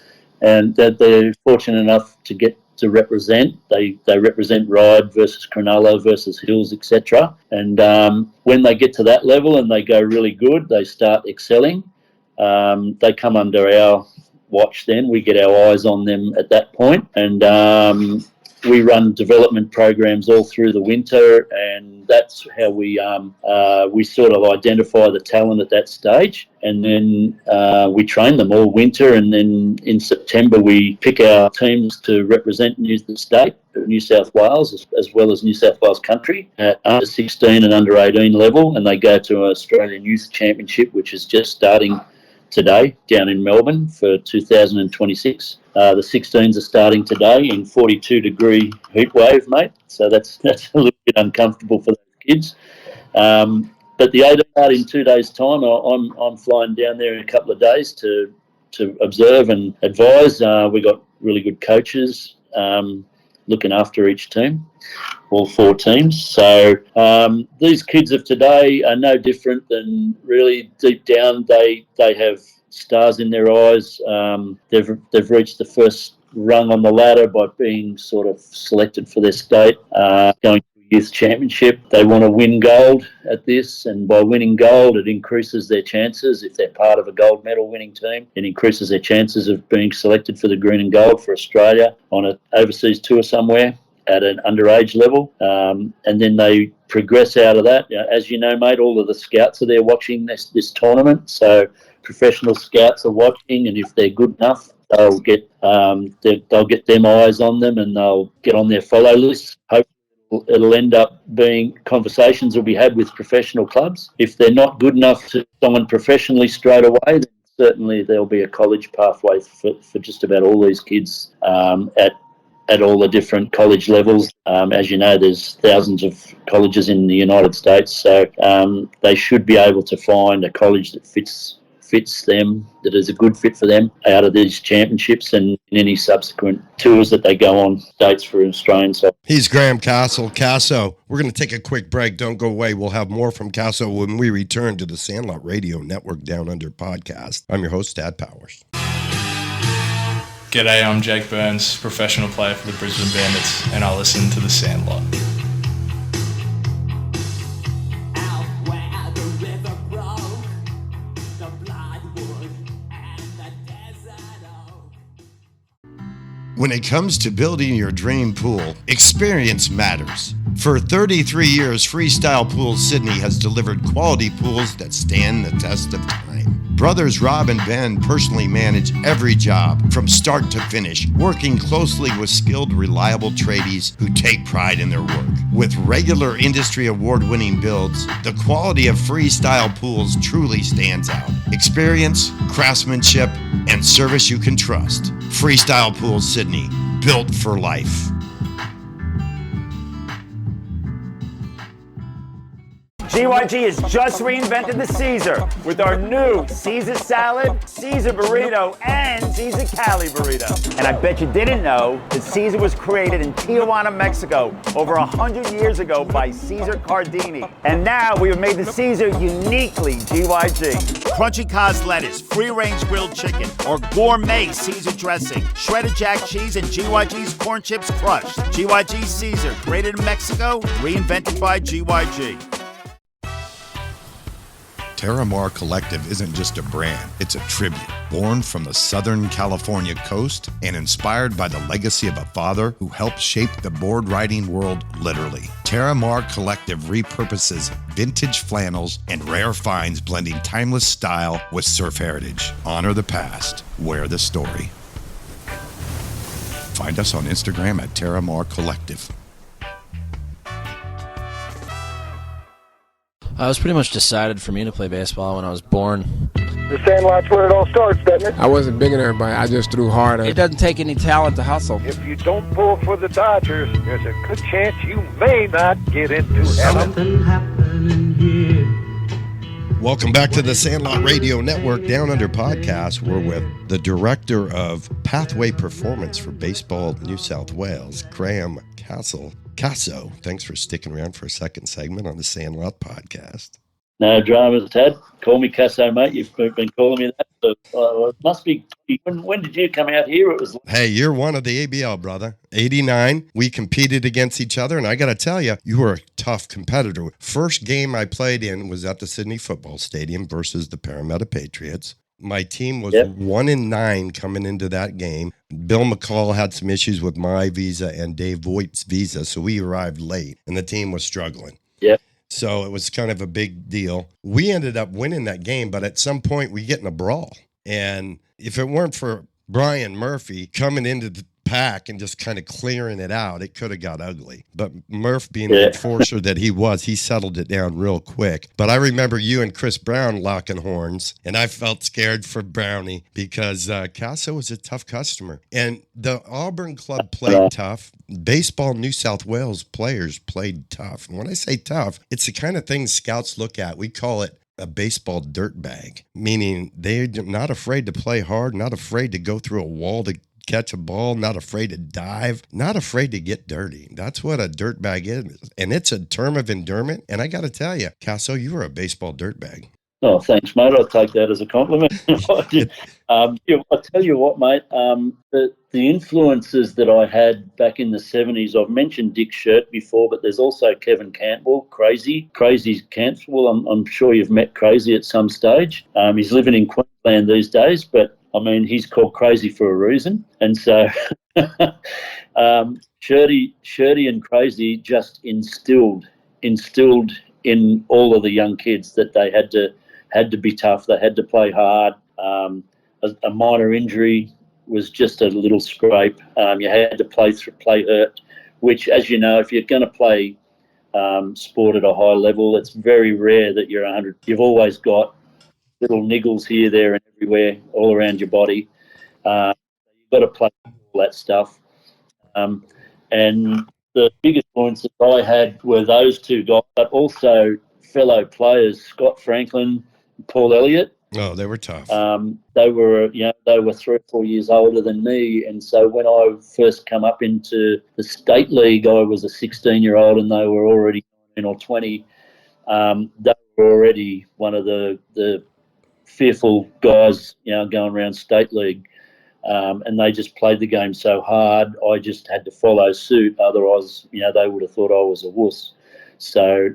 they're fortunate enough to get to represent. They represent Ryde versus Cronulla versus Hills, etc. And when they get to that level and they go really good, they start excelling. They come under our watch then. We get our eyes on them at that point, and we run development programs all through the winter, and that's how we sort of identify the talent at that stage, and then we train them all winter, and then in September we pick our teams to represent the state of New South Wales as well as New South Wales country at under 16 and under 18 level, and they go to an Australian Youth Championship, which is just starting today down in Melbourne for 2026. The 16s are starting today in 42-degree heat wave, mate. So that's a little bit uncomfortable for those kids. But the 8 start in 2 days' time. I'm flying down there in a couple of days to observe and advise. We got really good coaches looking after each team, all 4 teams. So these kids of today are no different than, really deep down, they have stars in their eyes. They've reached the first rung on the ladder by being sort of selected for their state, going to a youth championship. They want to win gold at this, and by winning gold, it increases their chances. If they're part of a gold medal winning team, it increases their chances of being selected for the green and gold for Australia on an overseas tour somewhere at an underage level, and then they progress out of that. As you know, mate, all of the scouts are there watching this tournament, so professional scouts are watching, and if they're good enough, they'll get them eyes on them, and they'll get on their follow list. Hopefully, it'll end up being conversations will be had with professional clubs. If they're not good enough to sign professionally straight away, then certainly there'll be a college pathway for just about all these kids at all the different college levels. As you know, there's thousands of colleges in the United States, so they should be able to find a college that fits them, that is a good fit for them out of these championships and in any subsequent tours that they go on, dates for Australians. So. He's Graham Cassel. Cassel, we're going to take a quick break. Don't go away. We'll have more from Cassel when we return to the Sandlot Radio Network Down Under podcast. I'm your host, Dad Powers. G'day, I'm Jake Burns, professional player for the Brisbane Bandits, and I listen to the Sandlot. When it comes to building your dream pool, experience matters. For 33 years, Freestyle Pools Sydney has delivered quality pools that stand the test of time. Brothers Rob and Ben personally manage every job from start to finish, working closely with skilled, reliable tradies who take pride in their work. With regular industry award-winning builds, the quality of Freestyle Pools truly stands out. Experience, craftsmanship, and service you can trust. Freestyle Pools Sydney, built for life. GYG has just reinvented the Caesar with our new Caesar salad, Caesar burrito, and Caesar Cali burrito. And I bet you didn't know that Caesar was created in Tijuana, Mexico over 100 years ago by Caesar Cardini. And now we have made the Caesar uniquely GYG. Crunchy Cos lettuce, free-range grilled chicken, or gourmet Caesar dressing, shredded jack cheese, and GYG's corn chips crushed. GYG Caesar, created in Mexico, reinvented by GYG. Terramar Collective isn't just a brand, it's a tribute. Born from the Southern California coast and inspired by the legacy of a father who helped shape the board riding world literally. Terramar Collective repurposes vintage flannels and rare finds, blending timeless style with surf heritage. Honor the past, wear the story. Find us on Instagram at Terramar Collective. It was pretty much decided for me to play baseball when I was born. The Sandlot's where it all starts, doesn't it? I wasn't big than everybody. I just threw harder. It doesn't take any talent to hustle. If you don't pull for the Dodgers, there's a good chance you may not get into heaven. Something happening here. Welcome back to the Sandlot Radio Network Down Under podcast. We're with the director of Pathway Performance for Baseball New South Wales, Graham Cassel. Casso, thanks for sticking around for a second segment on the Sandlot podcast. No dramas, Tad. Call me Casso, mate. You've been calling me that. So, it must be. When did you come out here? It was. Hey, you're one of the ABL, brother. 89. We competed against each other, and I got to tell you, you were a tough competitor. First game I played in was at the Sydney Football Stadium versus the Parramatta Patriots. My team was 1-9 coming into that game. Bill McCall had some issues with my visa and Dave Voigt's visa, so we arrived late, and the team was struggling. So it was kind of a big deal. We ended up winning that game, but at some point we get in a brawl. And if it weren't for Brian Murphy coming into the pack and just kind of clearing it out, it could have got ugly. But Murph, being the enforcer that he was, he settled it down real quick. But I remember you and Chris Brown locking horns, and I felt scared for Brownie because Cassel was a tough customer. And the Auburn club played tough. Baseball New South Wales players played tough. And when I say tough, it's the kind of thing scouts look at. We call it a baseball dirt bag, meaning they're not afraid to play hard, not afraid to go through a wall to catch a ball, not afraid to dive, not afraid to get dirty. That's what a dirt bag is. And it's a term of endearment. And I got to tell you, Cassel, you were a baseball dirt bag. Oh, thanks, mate. I'll take that as a compliment. I'll tell you what, mate, the influences that I had back in the 70s, I've mentioned Dick Shirt before, but there's also Kevin Cantwell, Crazy's Cantwell. I'm sure you've met Crazy at some stage. He's living in Queensland these days, but, I mean, he's called Crazy for a reason. And so Shirty and Crazy just instilled in all of the young kids that they had to be tough. They had to play hard. A minor injury was just a little scrape. You had to play hurt, which, as you know, if you're going to play sport at a high level, it's very rare that you're 100. You've always got little niggles here, there, and everywhere, all around your body. You've got to play all that stuff. And the biggest points that I had were those two guys, but also fellow players, Scott Franklin, Paul Elliott. Oh, they were tough. They were 3 or 4 years older than me, and so when I first come up into the state league, I was a 16-year-old, and they were already 19 or 20. They were already one of the fearful guys, going around state league, and they just played the game so hard. I just had to follow suit, otherwise, they would have thought I was a wuss. So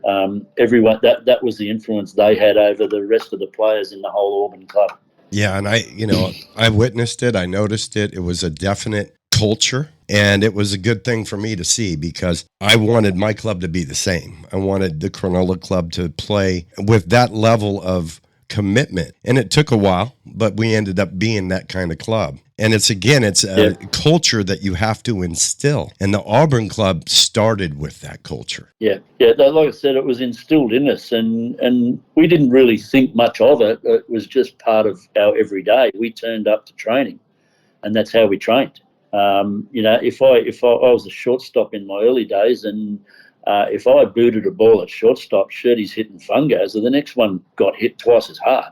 everyone, that was the influence they had over the rest of the players in the whole Auburn club. Yeah, and I witnessed it. I noticed it. It was a definite culture, and it was a good thing for me to see because I wanted my club to be the same. I wanted the Cronulla club to play with that level of commitment, and it took a while, but we ended up being that kind of club. And it's a culture that you have to instill, and the Auburn club started with that culture. Yeah. Like I said, it was instilled in us, and we didn't really think much of it. It was just part of our everyday. We turned up to training, and that's how we trained. If I was a shortstop in my early days, and if I booted a ball at shortstop, Shirty's hitting fungos, so the next one got hit twice as hard.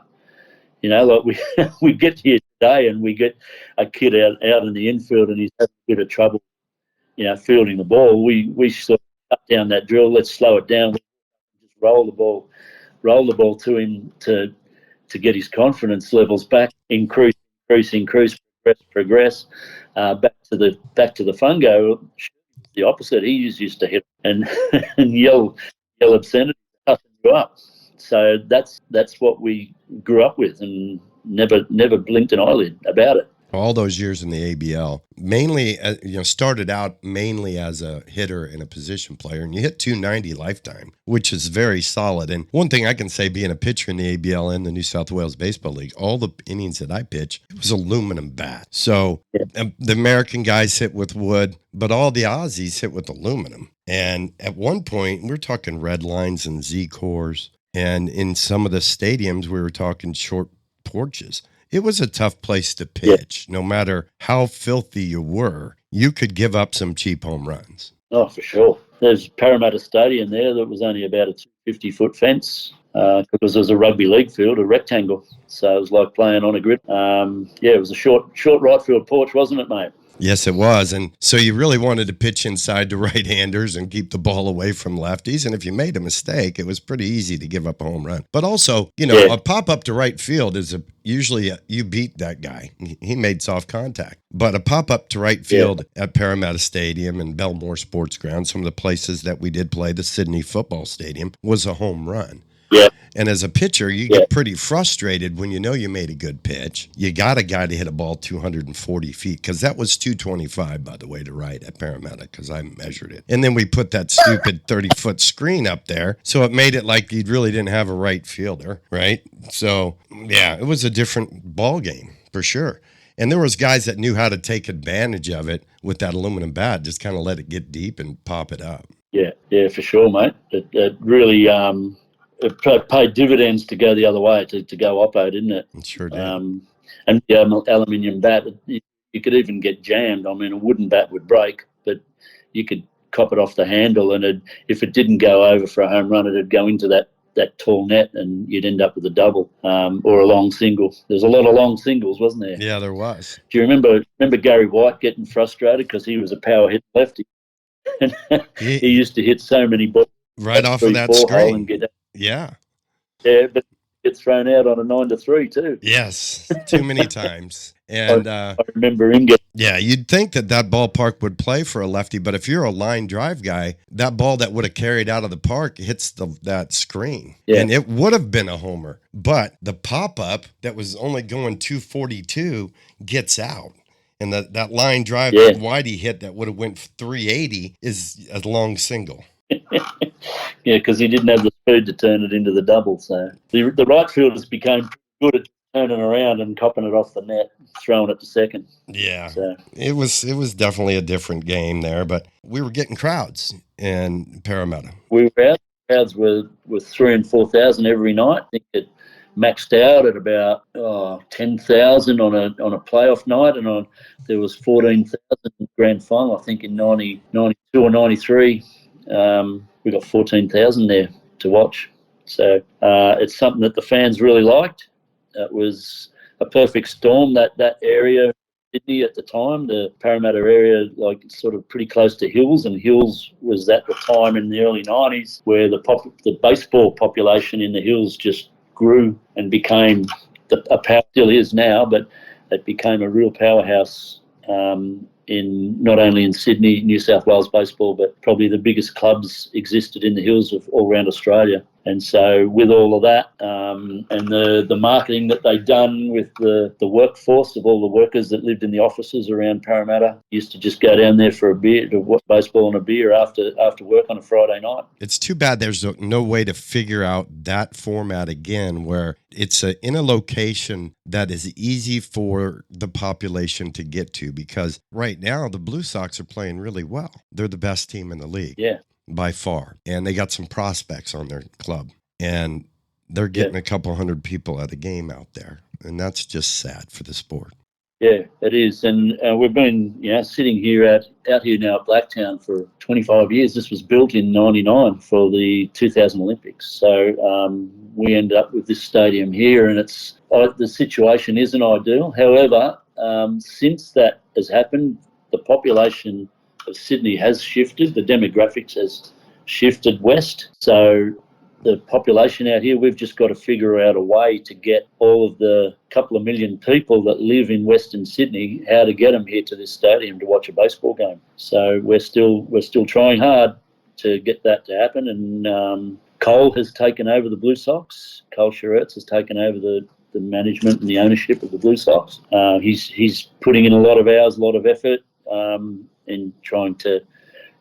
We get here today and we get a kid out in the infield and he's having a bit of trouble, fielding the ball. We sort of cut down that drill. Let's slow it down. Just roll the ball to him to get his confidence levels back. Increase, progress. Back to the fungo. The opposite. He used to hit and yell obscenity, toughen you up. So that's what we grew up with, and never blinked an eyelid about it. All those years in the ABL, mainly, started out mainly as a hitter and a position player, and you hit 290 lifetime, which is very solid. And one thing I can say, being a pitcher in the ABL and the New South Wales Baseball League, all the innings that I pitched, it was aluminum bat. So the American guys hit with wood, but all the Aussies hit with aluminum. And at one point, we're talking red lines and Z-cores, and in some of the stadiums, we were talking short porches. It was a tough place to pitch. No matter how filthy you were, you could give up some cheap home runs. Oh, for sure. There's Parramatta Stadium there that was only about a 250-foot fence because it was a rugby league field, a rectangle. So it was like playing on a grid. It was a short right field porch, wasn't it, mate? Yes, it was. And so you really wanted to pitch inside to right-handers and keep the ball away from lefties. And if you made a mistake, it was pretty easy to give up a home run. But also, a pop-up to right field is usually you beat that guy. He made soft contact. But a pop-up to right field at Parramatta Stadium and Belmore Sports Ground, some of the places that we did play, the Sydney Football Stadium, was a home run. Yeah. And as a pitcher, you get pretty frustrated when you know you made a good pitch. You got a guy to hit a ball 240 feet, because that was 225, by the way, to right at Parramatta, because I measured it. And then we put that stupid 30-foot screen up there, so it made it like you really didn't have a right fielder, right? So, it was a different ball game, for sure. And there was guys that knew how to take advantage of it with that aluminum bat, just kind of let it get deep and pop it up. Yeah, for sure, mate. It really... It paid dividends to go the other way, to go oppo, didn't it? It sure did. And the aluminium bat, you could even get jammed. I mean, a wooden bat would break, but you could cop it off the handle, and if it didn't go over for a home run, it'd go into that tall net, and you'd end up with a double or a long single. There's a lot of long singles, wasn't there? Yeah, there was. Do you remember Gary White getting frustrated because he was a power hit lefty, and he used to hit so many balls right off of that screen? Yeah, but get thrown out on a 9-3 too. Yes, too many times. And I remember him getting. Yeah, you'd think that ballpark would play for a lefty, but if you're a line drive guy, that ball that would have carried out of the park hits that screen. Yeah. And it would have been a homer. But the pop-up that was only going 242 gets out. And that line drive that Whitey hit that would have went 380 is a long single. Yeah, because he didn't have the speed to turn it into the double. So the right fielders became good at turning around and copping it off the net, throwing it to second. Yeah, so it was definitely a different game there, but we were getting crowds in Parramatta. We were out. Crowds were 3,000 and 4,000 every night. I think it maxed out at about 10,000 on a playoff night, and there was 14,000 in grand final. I think in 92 or 93, we got 14,000 there to watch. So it's something that the fans really liked. It was a perfect storm, that area, Sydney at the time, the Parramatta area, like sort of pretty close to Hills, and Hills was at the time in the early 90s where the baseball population in the Hills just grew and became a power, still is now, but it became a real powerhouse in not only in Sydney, New South Wales baseball, but probably the biggest clubs existed in the Hills of all around Australia. And so with all of that and the marketing that they'd done with the workforce of all the workers that lived in the offices around Parramatta, used to just go down there for a beer, to watch baseball and a beer after work on a Friday night. It's too bad there's no way to figure out that format again, where it's in a location that is easy for the population to get to, because right now the Blue Sox are playing really well. They're the best team in the league. Yeah. By far. And they got some prospects on their club. And they're getting a couple hundred people at a game out there. And that's just sad for the sport. Yeah, it is. And we've been sitting here out here now at Blacktown for 25 years. This was built in 99 for the 2000 Olympics. So we ended up with this stadium here, and it's the situation isn't ideal. However, since that has happened, the population of Sydney has shifted. The demographics has shifted west. So the population out here, we've just got to figure out a way to get all of the couple of million people that live in Western Sydney, how to get them here to this stadium to watch a baseball game. So we're still trying hard to get that to happen. And Cole has taken over the Blue Sox. Cole Scherertz has taken over the management and the ownership of the Blue Sox. He's putting in a lot of hours, a lot of effort in trying to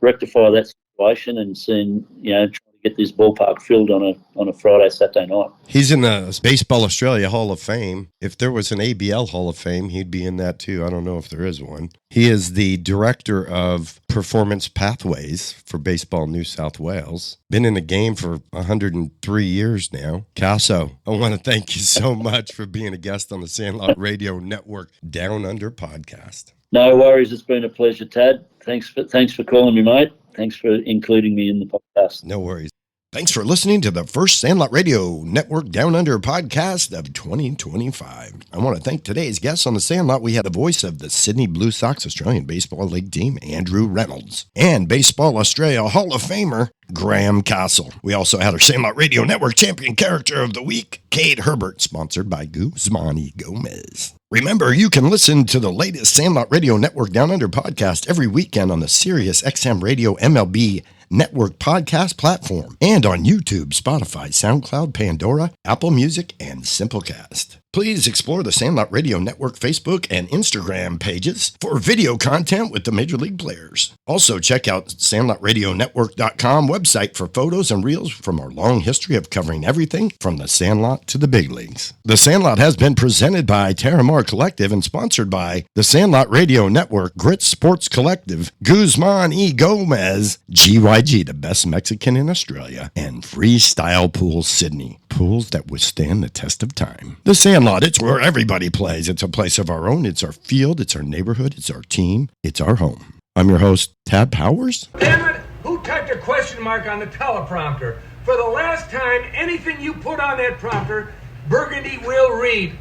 rectify that situation and seeing, trying to get this ballpark filled on a Friday, Saturday night. He's in the Baseball Australia Hall of Fame. If there was an ABL Hall of Fame, he'd be in that too. I don't know if there is one. He is the director of Performance Pathways for Baseball New South Wales. Been in the game for 103 years now. Cassel, I want to thank you so much for being a guest on the Sandlot Radio Network Down Under podcast. No worries. It's been a pleasure, Tad. Thanks for calling me, mate. Thanks for including me in the podcast. No worries. Thanks for listening to the first Sandlot Radio Network Down Under podcast of 2025. I want to thank today's guests on the Sandlot. We had the voice of the Sydney Blue Sox Australian Baseball League team, Andrew Reynolds, and Baseball Australia Hall of Famer, Graham Cassel. We also had our Sandlot Radio Network Champion Character of the Week, Cade Herbert, sponsored by Guzman y Gomez. Remember, you can listen to the latest Sandlot Radio Network Down Under podcast every weekend on the Sirius XM Radio MLB Network podcast platform and on YouTube, Spotify, SoundCloud, Pandora, Apple Music, and Simplecast. Please explore the Sandlot Radio Network Facebook and Instagram pages for video content with the Major League players. Also, check out SandlotRadioNetwork.com website for photos and reels from our long history of covering everything from the Sandlot to the big leagues. The Sandlot has been presented by Terramar Collective and sponsored by the Sandlot Radio Network, Grit Sports Collective, Guzman y Gomez, GYG, the best Mexican in Australia, and Freestyle Pool Sydney. Pools that withstand the test of time. The Sandlot, it's where everybody plays. It's a place of our own. It's our field. It's our neighborhood. It's our team. It's our home. I'm your host, Tad Powers. Damn it! Who typed a question mark on the teleprompter? For the last time, anything you put on that prompter, Burgundy will read.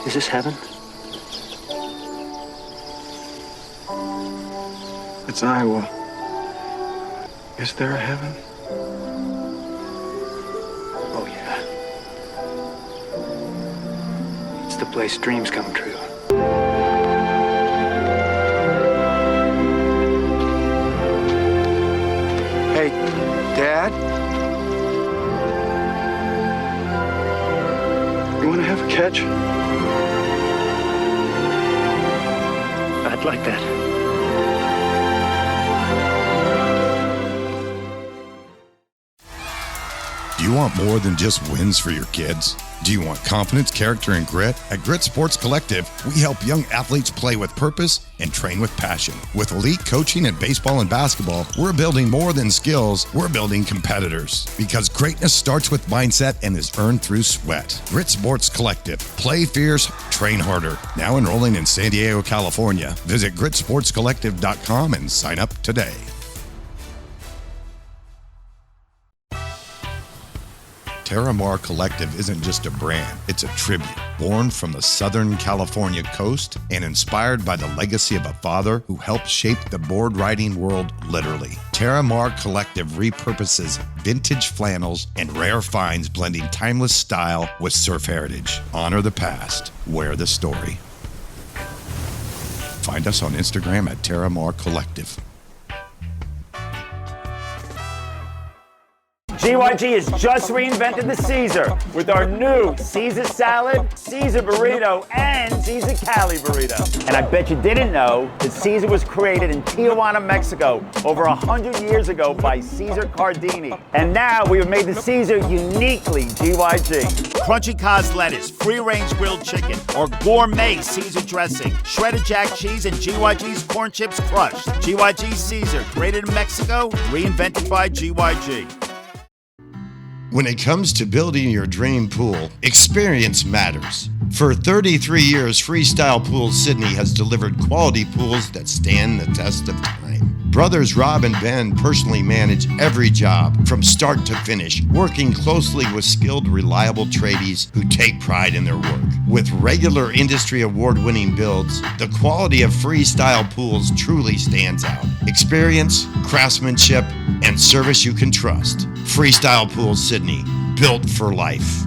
Is this heaven? It's Iowa. Is there a heaven? Oh, yeah. the place dreams come true. Hey, Dad? You want to have a catch? I'd like that. Do you want more than just wins for your kids? Do you want confidence, character, and grit? At Grit Sports Collective, we help young athletes play with purpose and train with passion. With elite coaching in baseball and basketball, we're building more than skills, we're building competitors. Because greatness starts with mindset and is earned through sweat. Grit Sports Collective. Play fierce, train harder. Now enrolling in San Diego, California. Visit gritsportscollective.com and sign up today. Terramar Collective isn't just a brand, it's a tribute. Born from the Southern California coast and inspired by the legacy of a father who helped shape the board riding world literally. Terramar Collective repurposes vintage flannels and rare finds, blending timeless style with surf heritage. Honor the past, wear the story. Find us on Instagram at Terramar Collective. GYG has just reinvented the Caesar with our new Caesar salad, Caesar burrito, and Caesar Cali burrito. And I bet you didn't know that Caesar was created in Tijuana, Mexico over 100 years ago by Caesar Cardini. And now we have made the Caesar uniquely GYG. Crunchy Cos lettuce, free-range grilled chicken, or gourmet Caesar dressing, shredded jack cheese, and GYG's corn chips crushed. GYG Caesar, created in Mexico, reinvented by GYG. When it comes to building your dream pool, experience matters. For 33 years, Freestyle Pools Sydney has delivered quality pools that stand the test of time. Brothers Rob and Ben personally manage every job from start to finish, working closely with skilled, reliable tradies who take pride in their work. With regular industry award-winning builds, the quality of Freestyle Pools truly stands out. Experience, craftsmanship, and service you can trust. Freestyle Pools Sydney, built for life.